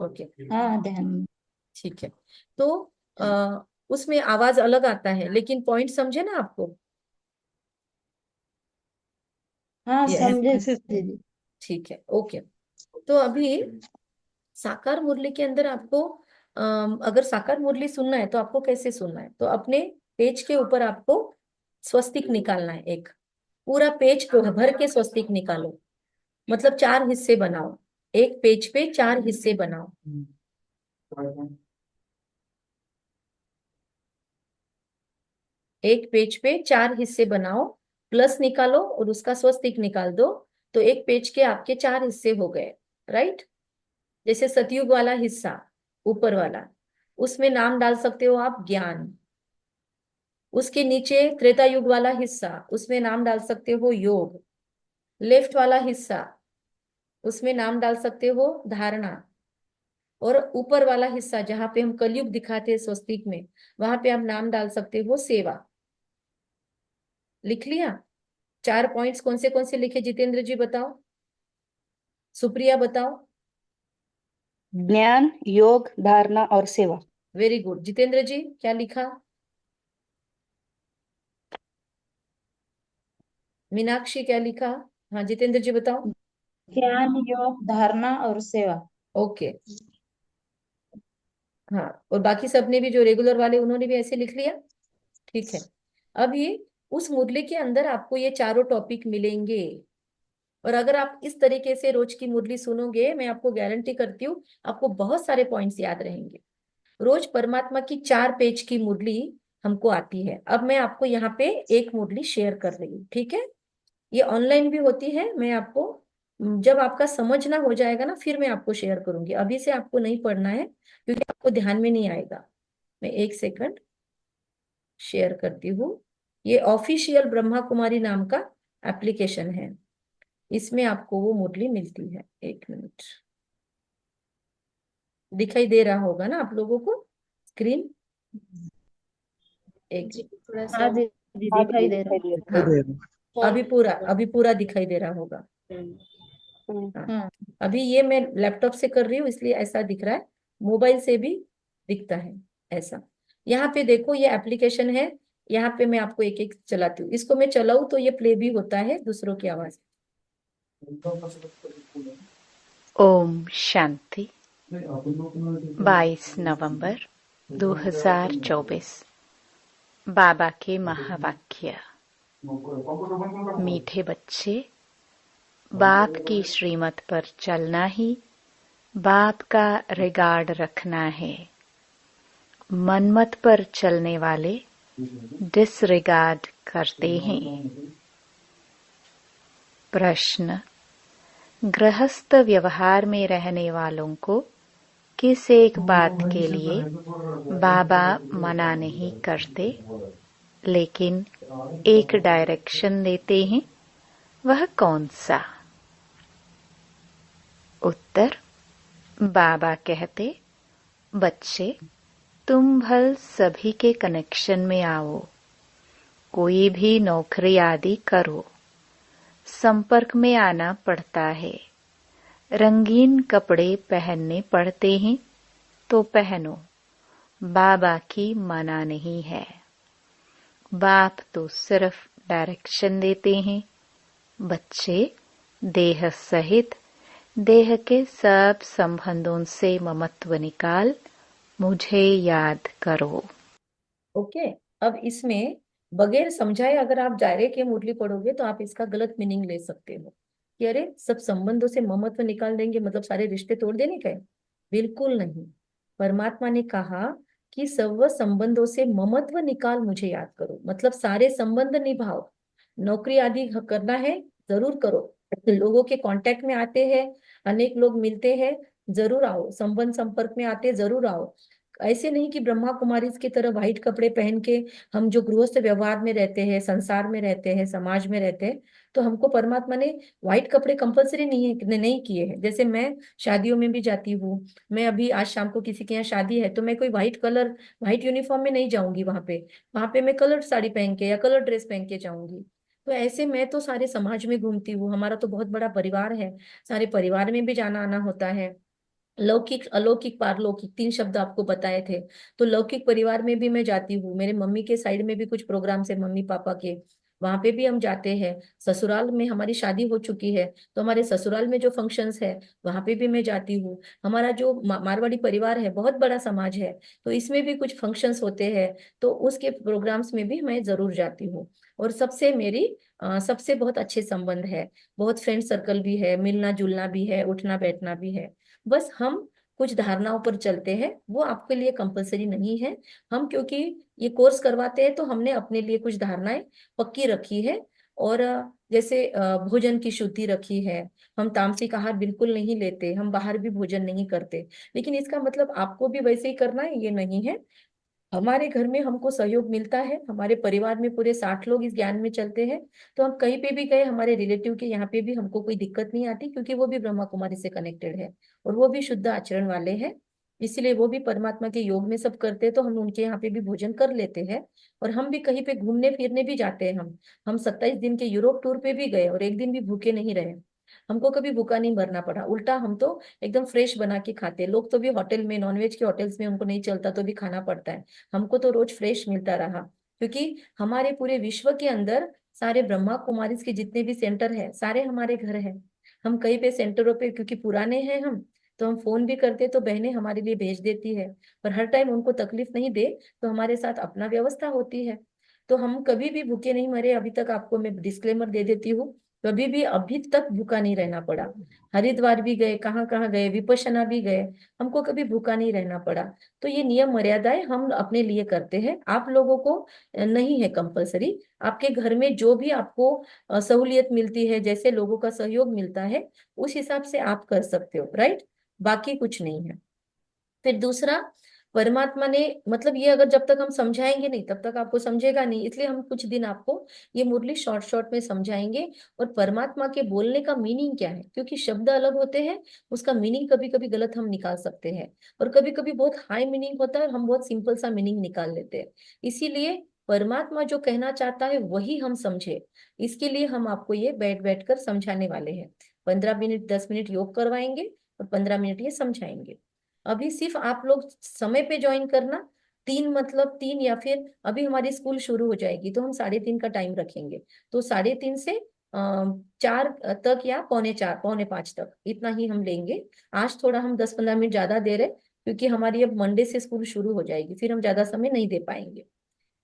ओके, हाँ ध्यान में। ठीक है। तो उसमें आवाज अलग आता है, लेकिन पॉइंट समझे ना आपको? हाँ यस, समझे ऐसे दीदी। ठीक है, ओके। तो अभी साकार मुरली के अंदर आपको अगर साकार मुरली सुनना है तो आपको कैसे सुनना है? तो अपने पेज के ऊपर आपको स्वस्तिक निकालना है, एक पूरा पेज को भर के स्वस्तिक निकालो, मतलब 4 हिस्से बनाओ, एक पेज पे 4 हिस्से बनाओ। एक पेज पे 4 हिस्से बनाओ, प्लस निकालो और उसका स्वस्तिक निकाल दो, तो एक पेज के आपके 4 हिस्से हो गए, राइट। जैसे सतयुग वाला हिस्सा ऊपर वाला, उसमें नाम डाल सकते हो आप ज्ञान। उसके नीचे त्रेता युग वाला हिस्सा, उसमें नाम डाल सकते हो योग। लेफ्ट वाला हिस्सा, उसमें नाम डाल सकते हो धारणा। और ऊपर वाला हिस्सा जहां पे हम कलयुग दिखाते हैं स्वस्तिक में, वहां पे आप नाम डाल सकते हो सेवा। लिख लिया? 4 पॉइंट्स कौन से लिखे जितेंद्र जी, बताओ। सुप्रिया बताओ। ज्ञान, योग, धारणा और सेवा। Very good. जितेंद्र जी क्या लिखा? मीनाक्षी क्या लिखा? हाँ जितेंद्र जी बताओ। ज्ञान, योग, धारणा और सेवा। ओके, हाँ, और बाकी सबने भी, जो रेगुलर वाले, उन्होंने भी ऐसे लिख लिया, ठीक है। अब ये उस मुरली के अंदर आपको ये चारों टॉपिक मिलेंगे, और अगर आप इस तरीके से रोज की मुरली सुनोगे, मैं आपको गारंटी करती हूँ आपको बहुत सारे पॉइंट्स याद रहेंगे। रोज परमात्मा की 4 पेज की मुरली हमको आती है। अब मैं आपको यहाँ पे एक मुरली शेयर कर रही हूँ, ठीक है। ये ऑनलाइन भी होती है, मैं आपको जब आपका समझना हो जाएगा ना, फिर मैं आपको शेयर करूंगी। अभी से आपको नहीं पढ़ना है क्योंकि आपको ध्यान में नहीं आएगा। मैं एक सेकंड शेयर करती हूँ। ये ऑफिशियल ब्रह्मा कुमारी नाम का एप्लीकेशन है, इसमें आपको वो मुरली मिलती है। 1 मिनट, दिखाई दे रहा होगा ना आप लोगों को स्क्रीन? एक, जी थोड़ा हाँ सा। दीदी हाँ दिखाई दीदी दे रहा है। दिखाई दे हाँ, रहा अभी पूरा दिखाई दे रहा होगा। हम्म, है। हाँ, हाँ अभी ये मैं लैपटॉप से कर रही हूँ इसलिए ऐसा दिख रहा है, मोबाइल से भी दिखता है ऐसा। यहाँ पे देखो, ये एप्लीकेशन है, यहाँ पे मैं आपको एक एक चलाती हूँ। इसको मैं चलाऊँ तो ये प्ले भी होता है दूसरों की आवाज। ओम शांति। 22 नवंबर 2024। बाबा के महावाक्य। मीठे बच्चे, बाप की श्रीमत पर चलना ही बाप का रिगार्ड रखना है। मनमत पर चलने वाले डिसरिगार्ड करते हैं। प्रश्न: गृहस्थ व्यवहार में रहने वालों को किस एक बात के लिए बाबा मना नहीं करते, लेकिन एक डायरेक्शन देते हैं, वह कौन सा? उत्तर: बाबा कहते, बच्चे तुम भल सभी के कनेक्शन में आओ, कोई भी नौकरी आदि करो, संपर्क में आना पड़ता है। रंगीन कपड़े पहनने पड़ते हैं तो पहनो, बाबा की मना नहीं है। बाप तो सिर्फ डायरेक्शन देते हैं। बच्चे देह सहित देह के सब संबंधों से ममत्व निकाल मुझे याद करो। ओके, अब इसमें बगैर समझाए अगर आप डायरेक्ट ये मुरली पढ़ोगे तो आप इसका गलत मीनिंग ले सकते हो कि अरे सब संबंधों से ममत्व निकाल देंगे मतलब सारे रिश्ते तोड़ देने का है। बिल्कुल नहीं। परमात्मा ने कहा कि सर्व संबंधों से ममत्व निकाल मुझे याद करो, मतलब सारे संबंध निभाओ। नौकरी आदि करना है जरूर करो, लोगों के कांटेक्ट में आते हैं, अनेक लोग मिलते हैं, जरूर आओ, संबंध संपर्क में आते जरूर आओ। ऐसे नहीं कि ब्रह्मा कुमारी की तरह व्हाइट कपड़े पहन के हम जो गृहस्थ व्यवहार में रहते हैं, संसार में रहते हैं, समाज में रहते हैं, तो हमको परमात्मा ने व्हाइट कपड़े कंपलसरी नहीं किए हैं। जैसे मैं शादियों में भी जाती हूँ, मैं अभी आज शाम को किसी के यहाँ शादी है तो मैं कोई व्हाइट यूनिफॉर्म में नहीं जाऊंगी। वहां पे मैं कलर साड़ी पहन के या कलर ड्रेस पहन के जाऊंगी। तो ऐसे मैं तो सारे समाज में घूमती हूँ, हमारा तो बहुत बड़ा परिवार है, सारे परिवार में भी जाना आना होता है। लौकिक अलौकिक पारलौकिक 3 शब्द आपको बताए थे। तो लौकिक परिवार में भी मैं जाती हूँ, मेरे मम्मी के साइड में भी कुछ प्रोग्राम्स है मम्मी पापा के, वहां पे भी हम जाते हैं। ससुराल में हमारी शादी हो चुकी है तो हमारे ससुराल में जो फंक्शंस है वहां पे भी मैं जाती हूँ। हमारा जो मारवाड़ी परिवार है, बहुत बड़ा समाज है, तो इसमें भी कुछ फंक्शंस होते हैं, तो उसके प्रोग्राम्स में भी मैं जरूर जाती हूँ। और सबसे मेरी सबसे बहुत अच्छे संबंध है, बहुत फ्रेंड सर्कल भी है, मिलना जुलना भी है, उठना बैठना भी है। बस हम कुछ धारणाओं पर चलते हैं, वो आपके लिए कंपलसरी नहीं है। हम क्योंकि ये कोर्स करवाते हैं तो हमने अपने लिए कुछ धारणाएं पक्की रखी है। और जैसे भोजन की शुद्धि रखी है, हम तामसिक आहार बिल्कुल नहीं लेते, हम बाहर भी भोजन नहीं करते। लेकिन इसका मतलब आपको भी वैसे ही करना है ये नहीं है। हमारे घर में हमको सहयोग मिलता है, हमारे परिवार में पूरे 60 लोग इस ज्ञान में चलते हैं, तो हम कहीं पे भी गए हमारे रिलेटिव के यहाँ पे भी हमको कोई दिक्कत नहीं आती, क्योंकि वो भी ब्रह्मा कुमारी से कनेक्टेड है और वो भी शुद्ध आचरण वाले हैं। इसीलिए वो भी परमात्मा के योग में सब करते हैं, तो हम उनके यहाँ पे भी भोजन कर लेते हैं। और हम भी कहीं पे घूमने फिरने भी जाते हैं। हम 27 दिन के यूरोप टूर पे भी गए और एक दिन भी भूखे नहीं रहे। हमको कभी भूखा नहीं मरना पड़ा, उल्टा हम तो एकदम फ्रेश बना के खाते हैं। लोग तो भी होटल में, नॉनवेज के होटल्स में उनको नहीं चलता तो भी खाना पड़ता है, हमको तो रोज फ्रेश मिलता रहा। क्योंकि हमारे पूरे विश्व के अंदर सारे ब्रह्मा कुमारी के जितने भी सेंटर है सारे हमारे घर है। हम कहीं पे सेंटरों पे क्योंकि पुराने हैं हम, तो हम फोन भी करते तो बहनें हमारे लिए भेज देती है, पर हर टाइम उनको तकलीफ नहीं दे तो हमारे साथ अपना व्यवस्था होती है। तो हम कभी भी भूखे नहीं मरे अभी तक, आपको मैं डिस्क्लेमर दे देती हूँ। कभी भी अभी तक भूखा नहीं रहना पड़ा। हरिद्वार भी गए, कहाँ कहाँ गए, विपश्यना भी गए, हमको कभी भूखा नहीं रहना पड़ा। तो ये नियम मर्यादाएं हम अपने लिए करते हैं, आप लोगों को नहीं है कंपलसरी। आपके घर में जो भी आपको सहूलियत मिलती है, जैसे लोगों का सहयोग मिलता है, उस हिसाब से आप कर सकते हो, राइट। बाकी कुछ नहीं है। फिर दूसरा, परमात्मा ने मतलब ये अगर जब तक हम समझाएंगे नहीं तब तक आपको समझेगा नहीं, इसलिए हम कुछ दिन आपको ये मुरली शॉर्ट शॉर्ट में समझाएंगे। और परमात्मा के बोलने का मीनिंग क्या है, क्योंकि शब्द अलग होते हैं, उसका मीनिंग कभी कभी गलत हम निकाल सकते हैं, और कभी कभी बहुत हाई मीनिंग होता है और हम बहुत सिंपल सा मीनिंग निकाल लेते हैं। इसीलिए परमात्मा जो कहना चाहता है वही हम समझे, इसके लिए हम आपको ये बैठ बैठ कर समझाने वाले हैं। 15 मिनट 10 मिनट योग करवाएंगे और 15 मिनट ये समझाएंगे। अभी सिर्फ आप लोग समय पे ज्वाइन करना, 3 या फिर अभी हमारी स्कूल शुरू हो जाएगी तो हम 3:30 का टाइम रखेंगे, तो 3:30 से 4 तक या पौने 4 पौने 5 तक इतना ही हम लेंगे। आज थोड़ा हम 10-15 मिनट ज्यादा दे रहे, क्योंकि हमारी अब मंडे से स्कूल शुरू हो जाएगी, फिर हम ज्यादा समय नहीं दे पाएंगे।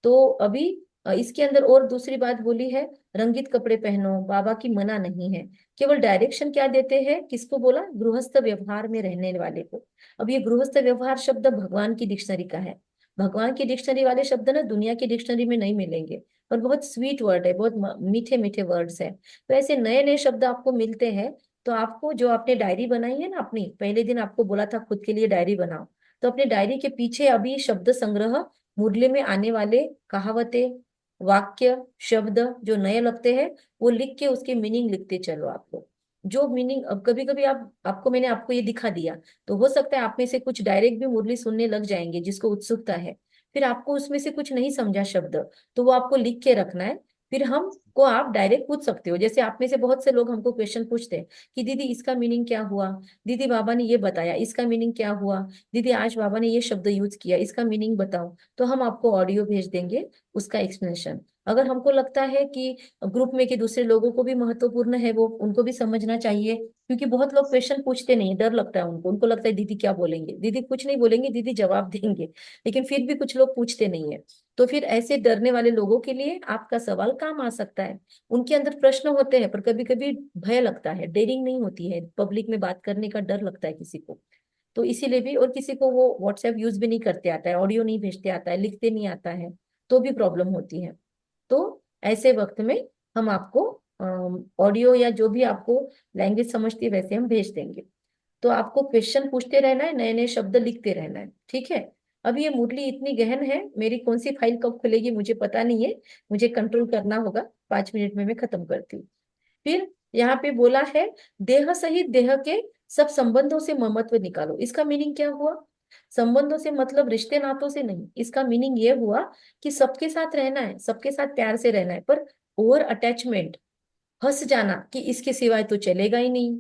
तो अभी इसके अंदर और दूसरी बात बोली है, रंगीत कपड़े पहनो, बाबा की मना नहीं है, केवल डायरेक्शन क्या देते हैं, किसको बोला, गृहस्थ व्यवहार में रहने वाले को। अब ये गृहस्थ व्यवहार शब्द भगवान की डिक्शनरी का है, भगवान की डिक्शनरी वाले शब्द ना दुनिया की डिक्शनरी में नहीं मिलेंगे, और बहुत स्वीट वर्ड है, बहुत मीठे मीठे वर्ड्स है। तो ऐसे नए नए शब्द आपको मिलते हैं, तो आपको जो आपने डायरी बनाई है ना अपनी, पहले दिन आपको बोला था खुद के लिए डायरी बनाओ, तो अपने डायरी के पीछे अभी शब्द संग्रह, मुरली में आने वाले कहावतें, वाक्य, शब्द जो नए लगते हैं वो लिख के उसके मीनिंग लिखते चलो। आपको जो मीनिंग, अब कभी कभी आपको मैंने आपको ये दिखा दिया, तो हो सकता है आप में से कुछ डायरेक्ट भी मुरली सुनने लग जाएंगे जिसको उत्सुकता है, फिर आपको उसमें से कुछ नहीं समझा शब्द, तो वो आपको लिख के रखना है। फिर हमको आप डायरेक्ट पूछ सकते हो। जैसे आप में से बहुत से लोग हमको क्वेश्चन पूछते हैं कि दीदी इसका मीनिंग क्या हुआ, दीदी बाबा ने ये बताया इसका मीनिंग क्या हुआ, दीदी आज बाबा ने ये शब्द यूज किया इसका मीनिंग बताओ। तो हम आपको ऑडियो भेज देंगे उसका एक्सप्लेनेशन। अगर हमको लगता है कि ग्रुप में के दूसरे लोगों को भी महत्वपूर्ण है, वो उनको भी समझना चाहिए, क्योंकि बहुत लोग क्वेश्चन पूछते नहीं, डर लगता है उनको, उनको लगता है दीदी क्या बोलेंगे, दीदी कुछ नहीं बोलेंगे, दीदी जवाब देंगे, लेकिन फिर भी कुछ लोग पूछते नहीं है। तो फिर ऐसे डरने वाले लोगों के लिए आपका सवाल काम आ सकता है। उनके अंदर प्रश्न होते हैं पर कभी कभी भय लगता है, डेयरिंग नहीं होती है, पब्लिक में बात करने का डर लगता है किसी को। तो इसीलिए भी, और किसी को वो व्हाट्सएप यूज भी नहीं करते आता है, ऑडियो नहीं भेजते आता है, लिखते नहीं आता है, तो भी प्रॉब्लम होती है। तो ऐसे वक्त में हम आपको ऑडियो या जो भी आपको लैंग्वेज समझती है वैसे हम भेज देंगे। तो आपको क्वेश्चन पूछते रहना है, नए नए शब्द लिखते रहना है, ठीक है। अब ये मुरली इतनी गहन है, मेरी कौन सी फाइल कब खुलेगी मुझे पता नहीं है, मुझे कंट्रोल करना होगा, 5 मिनट में मैं खत्म करती हूँ। फिर यहाँ पे बोला है देह सहित देह के सब संबंधों से ममत्व निकालो। इसका मीनिंग क्या हुआ? संबंधों से मतलब रिश्ते नातों से नहीं, इसका मीनिंग ये हुआ कि सबके साथ रहना है, सबके साथ प्यार से रहना है, पर ओवर अटैचमेंट, फंस जाना कि इसके सिवाय तो चलेगा ही नहीं,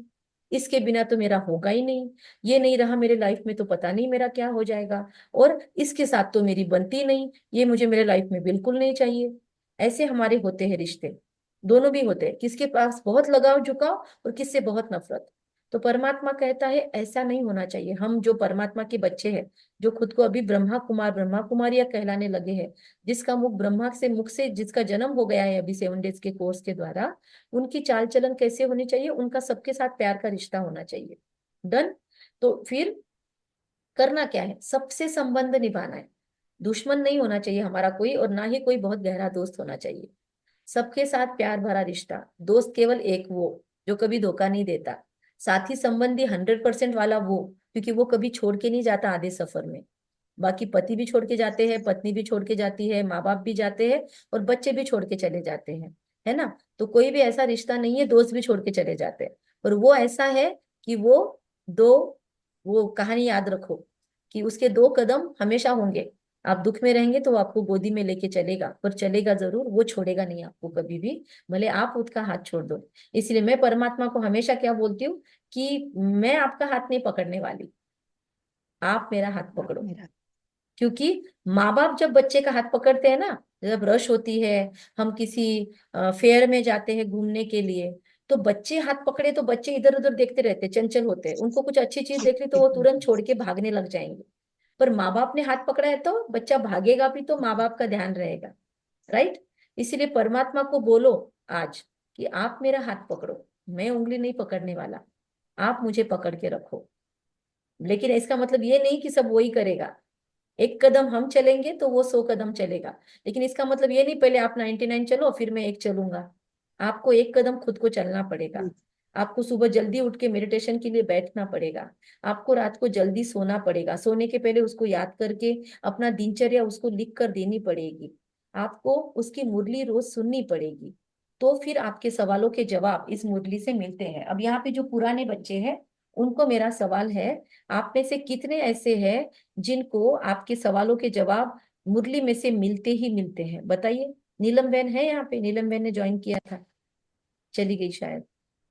इसके बिना तो मेरा होगा ही नहीं, ये नहीं रहा मेरे लाइफ में तो पता नहीं मेरा क्या हो जाएगा, और इसके साथ तो मेरी बनती नहीं, ये मुझे मेरे लाइफ में बिल्कुल नहीं चाहिए। ऐसे हमारे होते हैं रिश्ते, दोनों भी होते हैं, किसके पास बहुत लगाव झुकाव और किससे बहुत नफरत। तो परमात्मा कहता है ऐसा नहीं होना चाहिए। हम जो परमात्मा के बच्चे हैं, जो खुद को अभी ब्रह्मा कुमार ब्रह्मा कुमारियां कहलाने लगे हैं, जिसका मुख से जिसका जन्म हो गया है अभी 7 डेज के कोर्स के द्वारा, उनकी चाल चलन कैसे होनी चाहिए, उनका सबके साथ प्यार का रिश्ता होना चाहिए। डन। तो फिर करना क्या है, सबसे संबंध निभाना है, दुश्मन नहीं होना चाहिए हमारा कोई, और ना ही कोई बहुत गहरा दोस्त होना चाहिए। सबके साथ प्यार भरा रिश्ता, दोस्त केवल एक वो जो कभी धोखा नहीं देता, साथी संबंधी 100% वाला वो, क्योंकि वो कभी छोड़ के नहीं जाता आधे सफर में। बाकी पति भी छोड़ के जाते हैं, पत्नी भी छोड़ के जाती है, माँ बाप भी जाते हैं, और बच्चे भी छोड़ के चले जाते हैं, है ना। तो कोई भी ऐसा रिश्ता नहीं है, दोस्त भी छोड़ के चले जाते हैं, पर वो ऐसा है कि वो कहानी याद रखो कि उसके 2 कदम हमेशा होंगे। आप दुख में रहेंगे तो वो आपको गोदी में लेके चलेगा, पर चलेगा जरूर, वो छोड़ेगा नहीं आपको कभी भी, भले आप उसका हाथ छोड़ दो। इसलिए मैं परमात्मा को हमेशा क्या बोलती हूँ कि मैं आपका हाथ नहीं पकड़ने वाली, आप मेरा हाथ पकड़ो। मेरा क्योंकि माँ बाप जब बच्चे का हाथ पकड़ते हैं ना, जब रश होती है, हम किसी फेयर में जाते हैं घूमने के लिए, तो बच्चे हाथ पकड़े तो बच्चे इधर उधर देखते रहते हैं, चंचल होते हैं, उनको कुछ अच्छी चीज देख ली तो वो तुरंत छोड़ के भागने लग जाएंगे। पर माँ बाप ने हाथ पकड़ा है तो बच्चा भागेगा भी तो माँ बाप का ध्यान रहेगा, राइट। इसीलिए परमात्मा को बोलो आज कि आप मेरा हाथ पकड़ो, मैं उंगली नहीं पकड़ने वाला, आप मुझे पकड़ के रखो। लेकिन इसका मतलब ये नहीं कि सब वही करेगा, 1 कदम हम चलेंगे तो वो 100 कदम चलेगा, लेकिन इसका मतलब ये नहीं पहले आप 99 चलो फिर मैं 1 चलूंगा। आपको 1 कदम खुद को चलना पड़ेगा। आपको सुबह जल्दी उठ के मेडिटेशन के लिए बैठना पड़ेगा, आपको रात को जल्दी सोना पड़ेगा, सोने के पहले उसको याद करके अपना दिनचर्या उसको लिख कर देनी पड़ेगी, आपको उसकी मुरली रोज सुननी पड़ेगी। तो फिर आपके सवालों के जवाब इस मुरली से मिलते हैं। अब यहाँ पे जो पुराने बच्चे हैं उनको मेरा सवाल है, आप में से कितने ऐसे हैं जिनको आपके सवालों के जवाब मुरली में से मिलते ही मिलते हैं? बताइए। नीलम बहन है यहाँ पे? नीलम बहन ने ज्वाइन किया था, चली गई शायद।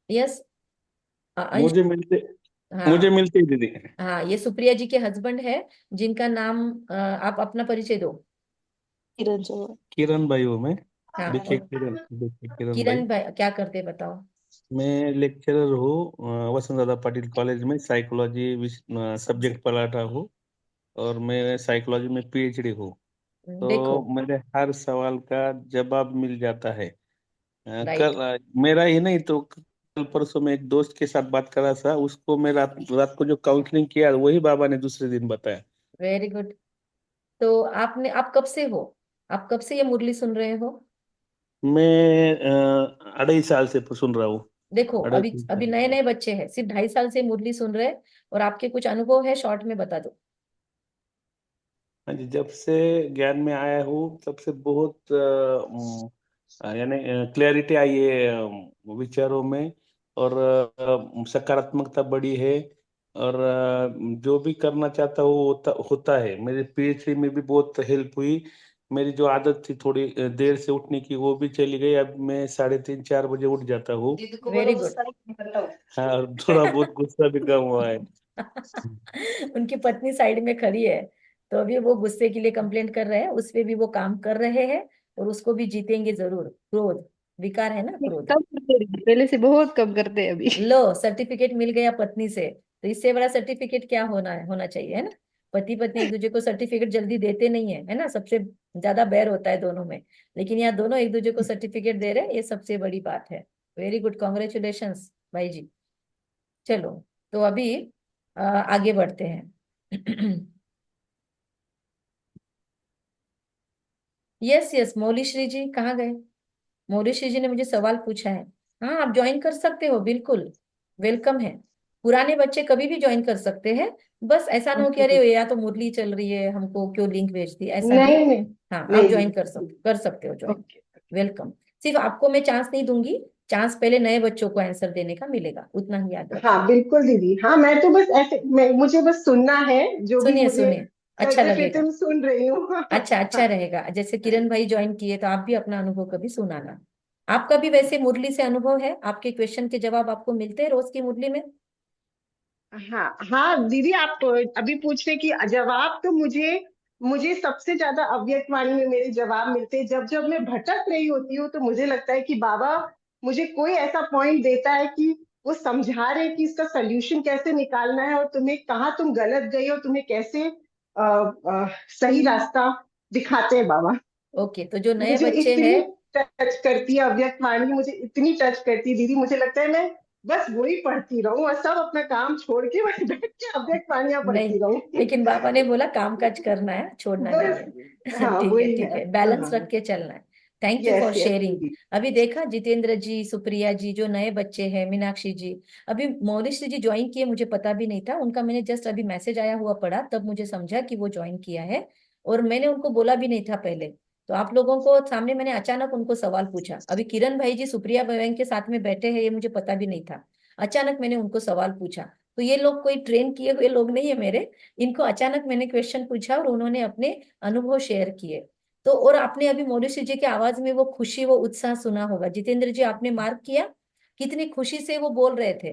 यस। अंश। मुझे मिलते मुझे हाँ। मिलते ही दीदी। हाँ, ये सुप्रिया जी के हस्बैंड है, जिनका नाम आप अपना परिचय दो। किरण जो किरण भाई हूँ मैं। हाँ, देखिए किरण भाई। किरण भाई क्या करते हैं बताओ। मैं लेक्चरर हूँ वसंत दादा पाटिल कॉलेज में, साइकोलॉजी सब्जेक्ट पढ़ाता हूँ, और मैं साइकोलॉजी में पीएचडी हूँ। देखो। तो मेरे हर सवाल का जवाब मिल जाता है। राइट। कल मेरा ही नहीं तो कल परसों में एक दोस्त के साथ बात करा था, उसको मैं रात रात को जो काउंसलिंग किया वही बाबा ने दूसरे दिन बताया। Very good. तो आप कब से हो, आप कब से ये मुरली सुन रहे हो? मैं 2.5 साल से सुन रहा हूँ। देखो, अढ़ाई अभी तीन अभी साल नए से। नए बच्चे हैं, सिर्फ 2.5 साल से मुरली सुन रहे हैं, और आपके कुछ अनुभव है, शॉर्ट में बता दो। हाँ जी, जब से ज्ञान में आया हूँ तब से बहुत यानी क्लैरिटी आई है विचारों में, और सकारात्मकता बढ़ी है, और जो भी करना चाहता हूँ होता है। मेरे पीएचडी में भी बहुत हेल्प हुई। मेरी जो आदत थी थोड़ी देर से उठने की वो भी चली गई। अब मैं 3:30-4 बजे उठ जाता हूँ। Very good. हाँ, और थोड़ा बहुत गुस्सा भी कम हुआ है। उनकी पत्नी साइड में खड़ी है, तो अभी वो गुस्से के लिए कंप्लेंट कर रहे हैं, उस पे भी वो काम कर रहे हैं और उसको भी जीतेंगे जरूर। क्रोध विकार है ना, क्रोध। कम करते हैं, पहले से बहुत कम करते हैं अभी। लो, सर्टिफिकेट मिल गया पत्नी से, तो इससे बड़ा सर्टिफिकेट क्या होना चाहिए, है ना। पति पत्नी एक दूसरे को सर्टिफिकेट जल्दी देते नहीं है ना, सबसे ज्यादा बैर होता है दोनों में। लेकिन यहाँ दोनों एक दूसरे को सर्टिफिकेट दे रहे हैं, ये सबसे बड़ी बात है। वेरी गुड, कॉन्ग्रेचुलेशंस भाई जी। चलो, तो अभी आगे बढ़ते हैं। यस यस, मौलीश्री जी कहाँ गए? मौलीश्री जी ने मुझे सवाल पूछा है। हाँ, आप ज्वाइन कर सकते हो, बिल्कुल वेलकम है। पुराने बच्चे कभी भी ज्वाइन कर सकते हैं, बस ऐसा ना हो कि अरे या तो मुरली चल रही है, हमको क्यों लिंक भेज दी, ऐसा नहीं। नहीं नहीं हाँ, आप नहीं ज्वाइन नहीं। कर सकते हो ज्वाइन। ओके। वेलकम। सिर्फ आपको मैं चांस नहीं दूंगी, चांस पहले नए बच्चों को आंसर देने का मिलेगा, उतना ही याद रखिए। हाँ बिल्कुल दीदी, हाँ मैं तो बस ऐसे मुझे बस सुनना है, जो भी सुनिए मुझे सुनिए, अच्छा करते लगेगा। फिरते मैं सुन रही हूँ। अच्छा रहेगा, जैसे किरण भाई ज्वाइन किए तो आप भी अपना अनुभव कभी सुनाना। आपका भी वैसे मुरली से अनुभव है, आपके क्वेश्चन के जवाब आपको मिलते हैं रोज की मुरली में? हाँ हाँ दीदी, आप अभी पूछ रहे कि जवाब तो मुझे मुझे सबसे ज्यादा अव्यक्त वाणी में मेरे जवाब मिलते हैं। जब जब मैं भटक रही होती हूँ तो मुझे लगता है कि बाबा मुझे कोई ऐसा पॉइंट देता है कि वो समझा रहे हैं कि इसका सोल्यूशन कैसे निकालना है, और तुम्हें कहाँ तुम गलत गई हो, तुम्हें कैसे सही रास्ता दिखाते हैं बाबा। ओके, तो जो नए मुझे बच्चे इतनी हैं, टच करती है अव्यक्त वाणी, मुझे इतनी टच करती है दीदी, मुझे लगता है मैं बस वही पढ़ती रहूं और सब अपना काम छोड़ के वही बैठ के अव्यक्त वाणियां नहीं, पढ़ती रहूं। लेकिन बाबा ने बोला काम काज करना है, छोड़ना नहीं बस है। हाँ ठीक है वही ठीक है। है, बैलेंस हाँ रख के चलना है। Thank you yes for yes sharing. दीदी। अभी देखा, जितेंद्र जी, सुप्रिया जी, जो नए बच्चे हैं, मीनाक्षी जी, अभी मौलिश्री जी ज्वाइन किए, मुझे पता भी नहीं था उनका, मैंने जस्ट अभी मैसेज आया हुआ पढ़ा, तब मुझे समझा कि वो ज्वाइन किया है, और मैंने उनको बोला भी नहीं था पहले। तो आप लोगों को सामने मैंने अचानक उनको सवाल पूछा, अभी किरण भाई जी सुप्रिया बहन के साथ में बैठे हैं, ये मुझे पता भी नहीं था। अचानक मैंने उनको सवाल पूछा, तो ये लोग कोई ट्रेन किए हुए लोग नहीं है मेरे, इनको अचानक मैंने क्वेश्चन पूछा और उन्होंने अपने अनुभव शेयर किए। तो और आपने अभी मौलिश्री जी की आवाज में वो खुशी, वो उत्साह सुना होगा। जितेंद्र जी, आपने मार्क किया कितनी खुशी से वो बोल रहे थे,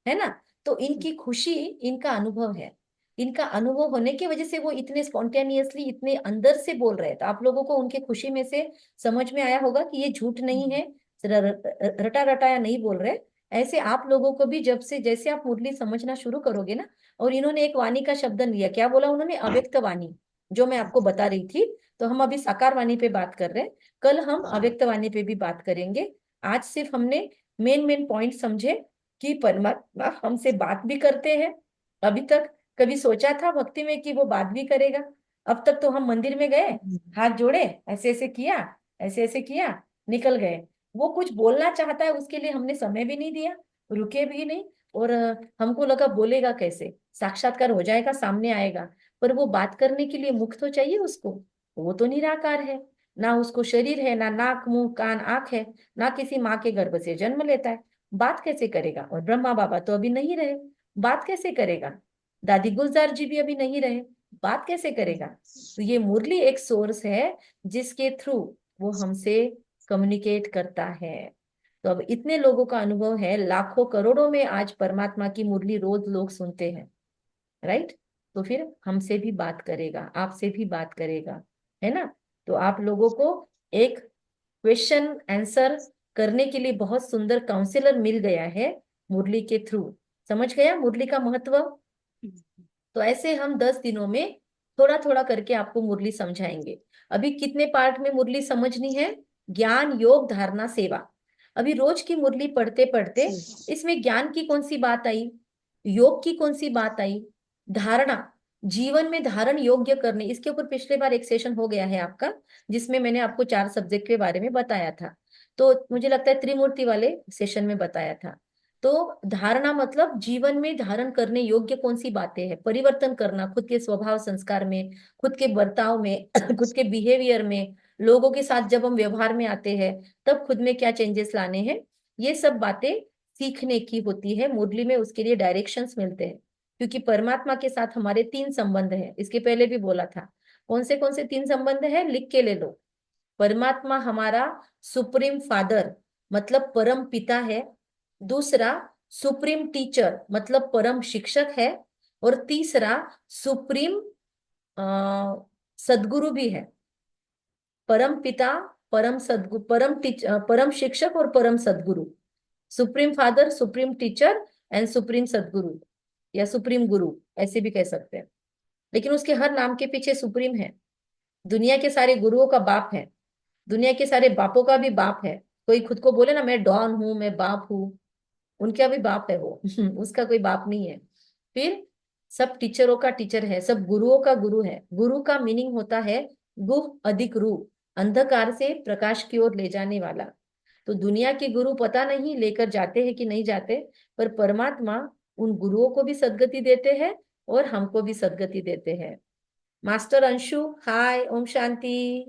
है ना। तो इनकी खुशी इनका अनुभव है, इनका अनुभव होने की वजह से वो इतने स्पॉन्टेनियसली, इतने अंदर से बोल रहे हैं। तो आप लोगों को उनके खुशी में से समझ में आया होगा कि ये झूठ नहीं है, रटा रटाया नहीं बोल रहे। ऐसे आप लोगों को भी जब से, जैसे आप मुरली समझना शुरू करोगे ना, और इन्होंने एक वाणी का शब्द लिया, क्या बोला उन्होंने? अव्यक्त वाणी, जो मैं आपको बता रही थी। तो हम अभी साकार वाणी पे बात कर रहे हैं, कल हम अव्यक्त वाणी पे भी बात करेंगे। आज सिर्फ हमने मेन मेन पॉइंट समझे कि परमात्मा हमसे बात भी करते हैं। अभी तक कभी सोचा था भक्ति में कि वो बात भी करेगा? अब तक तो हम मंदिर में गए, हाथ जोड़े, ऐसे ऐसे किया, ऐसे ऐसे किया, निकल गए। वो कुछ बोलना चाहता है, उसके लिए हमने समय भी नहीं दिया, रुके भी नहीं। और हमको लगा बोलेगा कैसे, साक्षात्कार हो जाएगा, सामने आएगा, पर वो बात करने के लिए मुख तो चाहिए उसको। वो तो निराकार है, ना उसको शरीर है, ना नाक मुंह कान आंख है, ना किसी माँ के गर्भ से जन्म लेता है। बात कैसे करेगा? और ब्रह्मा बाबा तो अभी नहीं रहे, बात कैसे करेगा? दादी गुलजार जी भी अभी नहीं रहे, बात कैसे करेगा? तो ये मुरली एक सोर्स है जिसके थ्रू वो हमसे कम्युनिकेट करता है। तो अब इतने लोगों का अनुभव है, लाखों करोड़ों में आज परमात्मा की मुरली रोज लोग सुनते हैं, राइट। तो फिर हमसे भी बात करेगा, आपसे भी बात करेगा, है ना। तो आप लोगों को एक क्वेश्चन आंसर करने के लिए बहुत सुंदर काउंसलर मिल गया है मुरली के थ्रू। समझ गया मुरली का महत्व? तो ऐसे हम 10 दिनों में थोड़ा थोड़ा करके आपको मुरली समझाएंगे। अभी कितने पार्ट में मुरली समझनी है? ज्ञान योग धारणा सेवा। अभी रोज की मुरली पढ़ते पढ़ते इसमें ज्ञान की कौन सी बात आई, योग की कौन सी बात आई, धारणा, जीवन में धारण योग्य करने, इसके ऊपर पिछले बार एक सेशन हो गया है आपका, जिसमें मैंने आपको 4 सब्जेक्ट के बारे में बताया था। तो मुझे लगता है त्रिमूर्ति वाले सेशन में बताया था। तो धारणा मतलब जीवन में धारण करने योग्य कौन सी बातें हैं, परिवर्तन करना खुद के स्वभाव संस्कार में, खुद के बर्ताव में, खुद के बिहेवियर में, लोगों के साथ जब हम व्यवहार में आते हैं तब खुद में क्या चेंजेस लाने हैं, ये सब बातें सीखने की होती है मुरली में। उसके लिए डायरेक्शंस मिलते हैं, क्योंकि परमात्मा के साथ हमारे 3 संबंध हैं, इसके पहले भी बोला था। कौन से 3 संबंध है, लिख के ले लो। परमात्मा हमारा सुप्रीम फादर मतलब परम पिता है, दूसरा सुप्रीम टीचर मतलब परम शिक्षक है, और तीसरा सुप्रीम सदगुरु भी है। परम पिता, परम सदगुरु, परम शिक्षक और परम सदगुरु। Supreme father, supreme teacher and supreme सदगुरु या सुप्रीम गुरु, ऐसे भी कह सकते हैं। लेकिन उसके हर नाम के पीछे सुप्रीम है। दुनिया के सारे गुरुओं का बाप है, दुनिया के सारे बापों का भी बाप है। कोई खुद को बोले ना मैं डॉन हूं, मैं बाप हूं, उनका भी बाप है वो उसका कोई बाप नहीं है। फिर सब टीचरों का टीचर है, सब गुरुओं का गुरु है। गुरु का मीनिंग होता है गुह अधिक रू, अंधकार से प्रकाश की ओर ले जाने वाला। तो दुनिया के गुरु पता नहीं लेकर जाते हैं कि नहीं जाते, पर परमात्मा उन गुरुओं को भी सद्गति देते हैं और हमको भी सद्गति देते हैं। मास्टर अंशु, हाय, ओम शांति।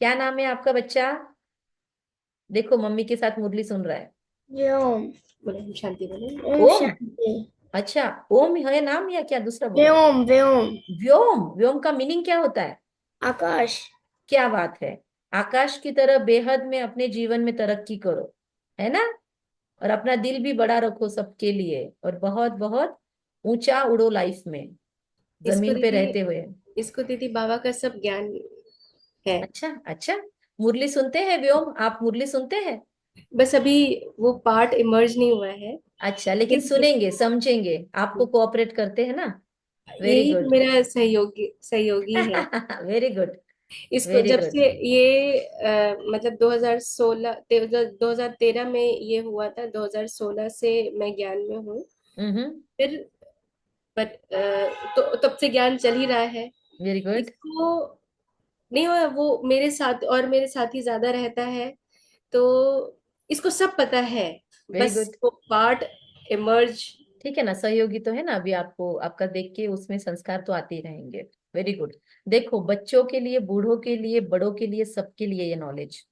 क्या नाम है आपका बच्चा? देखो मम्मी के साथ मुरली सुन रहा है। व्योम। बोले शांति, बोले ओम ओम, शांति। अच्छा ओम है नाम या क्या दूसरा बोलो? व्योम व्योम। व्योम, व्योम का मीनिंग क्या होता है? आकाश। क्या बात है, आकाश की तरह बेहद में अपने जीवन में तरक्की करो, है ना? और अपना दिल भी बड़ा रखो सबके लिए, और बहुत बहुत ऊंचा उड़ो लाइफ में, इसको जमीन पे दीदी, रहते हुए। इसको दीदी बाबा का सब ज्ञान है। अच्छा अच्छा, मुरली सुनते हैं व्योम? आप मुरली सुनते हैं? बस अभी वो पार्ट इमर्ज नहीं हुआ है। अच्छा, लेकिन लेकिन सुनेंगे, समझेंगे, आपको कोऑपरेट करते हैं ना? वेरी यही तो गुड मेरा सहयोगी है। वेरी गुड, इसको वेरी जब गुड। से ये मतलब 2013 में ये हुआ था, 2016 से मैं ज्ञान में हूँ। हम्म, फिर बट तो तब से ज्ञान चल ही रहा है। वेरी गुड, इसको नहीं हुआ, वो मेरे साथ और मेरे साथ ही ज्यादा रहता है, तो इसको सब पता है। वेरी बस गुड। वो पार्ट इमर्ज। ठीक है ना, सहयोगी तो है ना, अभी आपको आपका देख के उसमें संस्कार तो आते ही रहेंगे। Very good. देखो बच्चों के लिए, बूढ़ों के लिए, बड़ों के लिए, सबके लिए ये नॉलेज।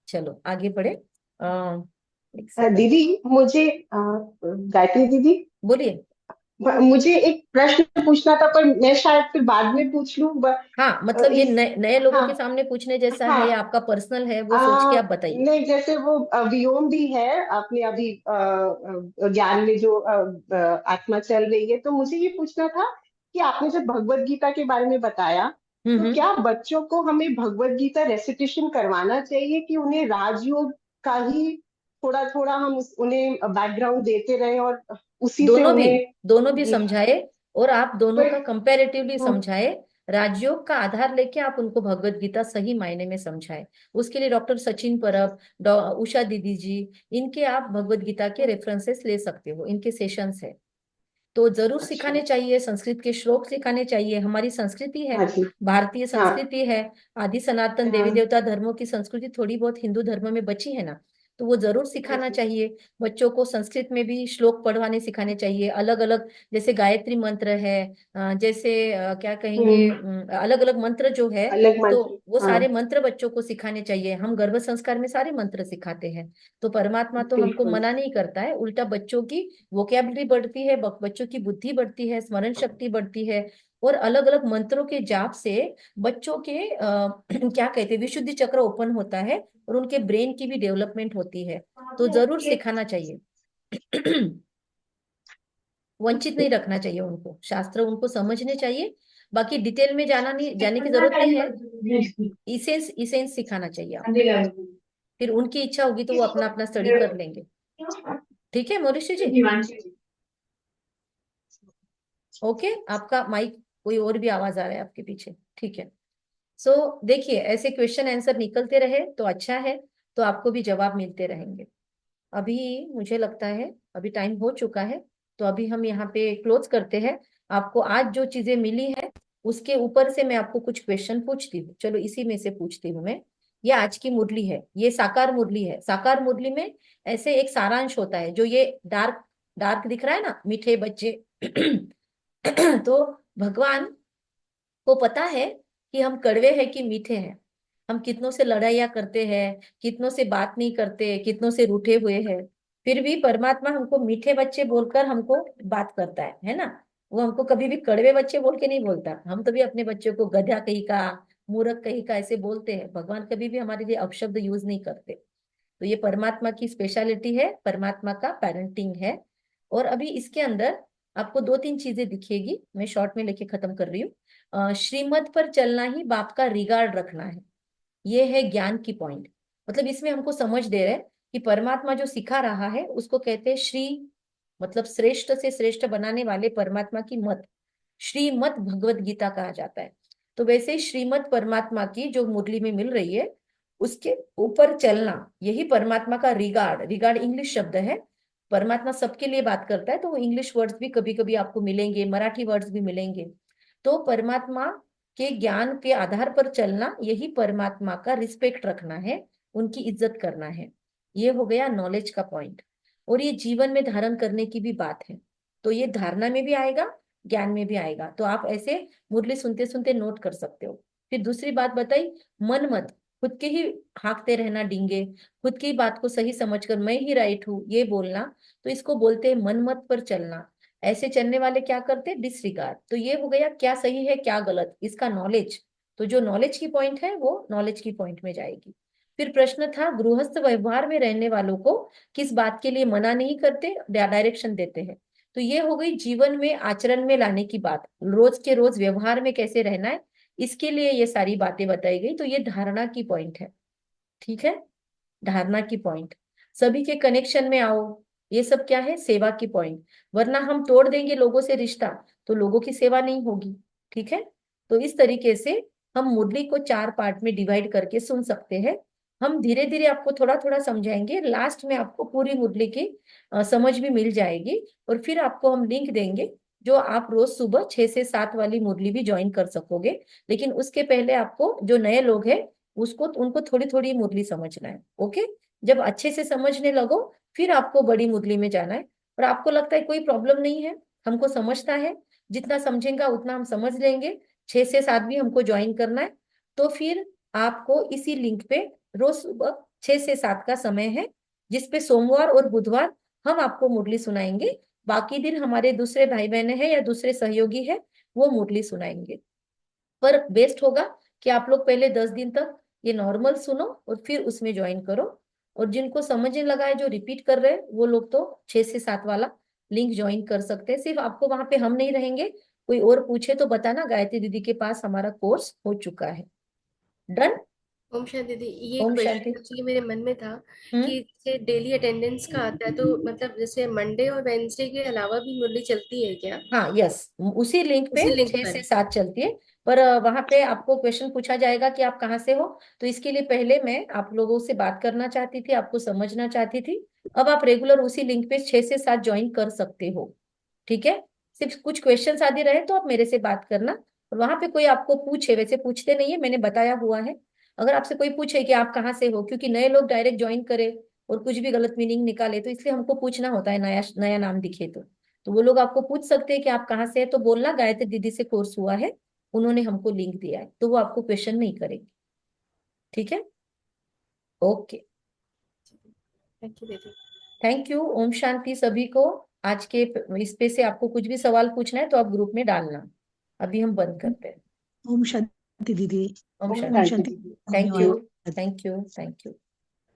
चलो आगे बढ़े। एक सेकंड, दीदी मुझे गायत्री दीदी, बोलिए। मुझे एक प्रश्न पूछना था, पर मैं शायद फिर बाद में पूछ लूं। हाँ, मतलब ये इस नए नए लोगों हाँ के सामने पूछने जैसा है या हाँ आपका पर्सनल है, वो सोच के आप बताइए। नहीं, जैसे वो वियोग भी है, आपने अभी ज्ञान में जो आत्मा चल रही है, तो मुझे ये पूछना था कि आपने जब भगवत गीता के बारे में बताया, तो हम्म। क्या बच्चों को हमें भगवत गीता रेसिटेशन करवाना चाहिए, कि उन्हें राजयोग का ही थोड़ा थोड़ा हम उन्हें बैकग्राउंड देते रहे और उसी से दोनों भी, उन्हें। दोनों भी जी हाँ। समझाए, और आप दोनों का बट कंपैरेटिवली समझाए। राजयोग का आधार लेके आप उनको भगवत गीता सही मायने में समझाए। उसके लिए डॉक्टर सचिन परब, उषा दीदी जी, इनके आप भगवत गीता के रेफरेंसेस ले सकते हो, इनके सेशंस है। तो जरूर अच्छा। सिखाने चाहिए, संस्कृत के श्लोक सिखाने चाहिए। हमारी संस्कृति है, हाँ जी। भारतीय हाँ संस्कृति है, आदि सनातन देवी हाँ। देवता धर्मों की संस्कृति थोड़ी बहुत हिंदू धर्म में बची है ना, तो वो जरूर हाँ सिखाना जी। चाहिए। बच्चों को संस्कृत में भी श्लोक पढ़वाने सिखाने चाहिए, अलग अलग, जैसे गायत्री मंत्र है, जैसे क्या कहेंगे, हम्म। अलग अलग मंत्र जो है, अलग तो मंत्र। वो हाँ सारे मंत्र बच्चों को सिखाने चाहिए। हम गर्भ संस्कार में सारे मंत्र सिखाते हैं। तो परमात्मा तो हमको बिल्कुल। मना नहीं करता है, उल्टा बच्चों की वोकेबलरी बढ़ती है, बच्चों की बुद्धि बढ़ती है, स्मरण शक्ति बढ़ती है, और अलग अलग मंत्रों के जाप से बच्चों के क्या कहते हैं, विशुद्धि चक्र ओपन होता है, और उनके ब्रेन की भी डेवलपमेंट होती है। तो जरूर सिखाना चाहिए वंचित नहीं रखना चाहिए उनको, शास्त्र उनको समझने चाहिए। बाकी डिटेल में जाने की जरूरत नहीं है, इसेंस सिखाना चाहिए आपको। फिर उनकी इच्छा होगी तो वो अपना अपना स्टडी कर लेंगे। ठीक है मोरिशी जी? ओके, आपका माइक, कोई और भी आवाज आ रहा है आपके पीछे? ठीक है। देखिए, ऐसे क्वेश्चन आंसर निकलते रहे तो अच्छा है, तो आपको भी जवाब मिलते रहेंगे। अभी मुझे लगता है अभी टाइम हो चुका है, तो अभी हम यहाँ पे क्लोज करते हैं। आपको आज जो चीजें मिली है उसके ऊपर से मैं आपको कुछ क्वेश्चन पूछती हूँ। चलो इसी में से पूछती हूँ मैं। ये आज की मुरली है, ये साकार मुरली है। साकार मुरली में ऐसे एक सारांश होता है, जो ये डार्क डार्क दिख रहा है ना, मीठे बच्चे तो भगवान को पता है कि हम कड़वे हैं कि मीठे हैं, हम कितनों से लड़ाइयाँ करते हैं, कितनों से बात नहीं करते, कितनों से रूठे हुए हैं, फिर भी परमात्मा हमको मीठे बच्चे बोलकर हमको बात करता है ना। वो हमको कभी भी कड़वे बच्चे बोल के नहीं बोलता। हम तो भी अपने बच्चों को गधा कहीं का, मूर्ख कहीं का ऐसे बोलते हैं। भगवान कभी भी हमारे लिए अपशब्द यूज नहीं करते। तो ये परमात्मा की स्पेशलिटी है, परमात्मा का पेरेंटिंग है। और अभी इसके अंदर आपको दो तीन चीजें दिखेगी, मैं शॉर्ट में लेके खत्म कर रही हूँ। श्रीमत पर चलना ही बाप का रिगार्ड रखना है, ये है ज्ञान की पॉइंट। मतलब इसमें हमको समझ दे रहे हैं कि परमात्मा जो सिखा रहा है उसको कहते हैं श्री, मतलब श्रेष्ठ से श्रेष्ठ बनाने वाले परमात्मा की मत, श्रीमत भगवत गीता कहा जाता है। तो वैसे ही श्रीमत परमात्मा की जो मुरली में मिल रही है उसके ऊपर चलना, यही परमात्मा का रिगार्ड, रिगार्ड इंग्लिश शब्द है। परमात्मा सबके लिए बात करता है, तो वो इंग्लिश वर्ड्स भी कभी कभी आपको मिलेंगे, मराठी वर्ड्स भी मिलेंगे। तो परमात्मा के ज्ञान के आधार पर चलना, यही परमात्मा का रिस्पेक्ट रखना है, उनकी इज्जत करना है। ये हो गया नॉलेज का पॉइंट। और ये जीवन में धारण करने की भी बात है। तो ये धारणा में भी आएगा, ज्ञान में भी आएगा। तो आप ऐसे मुरली सुनते सुनते नोट कर सकते हो। फिर दूसरी बात बताई, मन मत, खुद के ही हाँकते रहना डींगे, खुद की बात को सही समझकर मैं ही राइट हूँ ये बोलना, तो इसको बोलते हैं मन मत पर चलना। ऐसे चलने वाले क्या करते हैं, डिसरिगार्ड। तो ये हो गया क्या सही है क्या गलत, इसका नॉलेज। तो जो नॉलेज की पॉइंट है वो नॉलेज की पॉइंट में जाएगी। फिर प्रश्न था, गृहस्थ व्यवहार में रहने वालों को किस बात के लिए मना नहीं करते, डायरेक्शन देते हैं। तो ये हो गई जीवन में आचरण में लाने की बात, रोज के रोज व्यवहार में कैसे रहना है, इसके लिए ये सारी बातें बताई गई। तो ये धारणा की पॉइंट है, ठीक है, धारणा की पॉइंट। सभी के कनेक्शन में आओ, ये सब क्या है, सेवा की पॉइंट। वरना हम तोड़ देंगे लोगों से रिश्ता तो लोगों की सेवा नहीं होगी, ठीक है। तो इस तरीके से हम मुरली को 4 पार्ट में डिवाइड करके सुन सकते हैं। हम धीरे धीरे आपको थोड़ा थोड़ा समझाएंगे, लास्ट में आपको पूरी मुरली की समझ भी मिल जाएगी। और फिर आपको हम लिंक देंगे जो आप रोज सुबह 6 से 7 वाली मुरली भी ज्वाइन कर सकोगे। लेकिन उसके पहले आपको, जो नए लोग हैं उसको, उनको थोड़ी थोड़ी मुरली समझना है, ओके। जब अच्छे से समझने लगो फिर आपको बड़ी मुरली में जाना है। और आपको लगता है कोई प्रॉब्लम नहीं है, हमको समझता है, जितना समझेगा उतना हम समझ लेंगे, 6 से 7 भी हमको ज्वाइन करना है, तो फिर आपको इसी लिंक पे रोज सुबह 6 से 7 का समय है, जिसपे सोमवार और बुधवार हम आपको मुरली सुनाएंगे। बाकी दिन हमारे दूसरे भाई बहन है या दूसरे सहयोगी है वो मुरली सुनाएंगे। पर बेस्ट होगा कि आप लोग पहले 10 दिन तक ये नॉर्मल सुनो और फिर उसमें ज्वाइन करो। और जिनको समझने लगा है, जो रिपीट कर रहे हैं, वो लोग तो 6 से 7 वाला लिंक ज्वाइन कर सकते हैं। सिर्फ आपको वहां पे हम नहीं रहेंगे, कोई और पूछे तो बताना, गायत्री दीदी के पास हमारा कोर्स हो चुका है। डन। ओम शांति दीदी, ये ओम क्वेश्चन शांति। एक्चुअली मेरे मन में था हम्म। कि जैसे डेली अटेंडेंस का आता है, तो मतलब जैसे मंडे और वेंसडे के अलावा भी मुरली चलती है क्या, हाँ, यस, उसी लिंक पे उसी लिंक 6 से पर? 7 चलती है। पर वहां पे आपको क्वेश्चन पूछा जाएगा कि आप कहाँ से हो। तो इसके लिए पहले मैं आप लोगों से बात करना चाहती थी, आपको समझना चाहती थी। अब आप रेगुलर उसी लिंक पे 6 से 7 ज्वाइन कर सकते हो, ठीक है। सिर्फ कुछ क्वेश्चन आदि रहे तो आप मेरे से बात करना। और वहां पे कोई आपको पूछे, वैसे पूछते नहीं है, मैंने बताया हुआ है। अगर आपसे कोई पूछे कि आप कहाँ से हो, क्योंकि नए लोग डायरेक्ट ज्वाइन करे और कुछ भी गलत मीनिंग निकाले, तो इसलिए हमको पूछना होता है, नया नया नाम दिखे तो वो लोग आपको पूछ सकते हैं कि आप कहाँ से हैं। तो बोलना गायत्री दीदी से कोर्स हुआ है, उन्होंने हमको लिंक दिया है, तो वो आपको क्वेश्चन नहीं करेंगे, ठीक है। ओके, थैंक यू दीदी। Thank you. ओम शांति सभी को। आज के इस पे से आपको कुछ भी सवाल पूछना है तो आप ग्रुप में डालना। अभी हम बंद करते हैं। ओम शांति दीदी। ओम ओम शांति। शांति। थैंक यू, धन्यवाद। Thank you, thank you.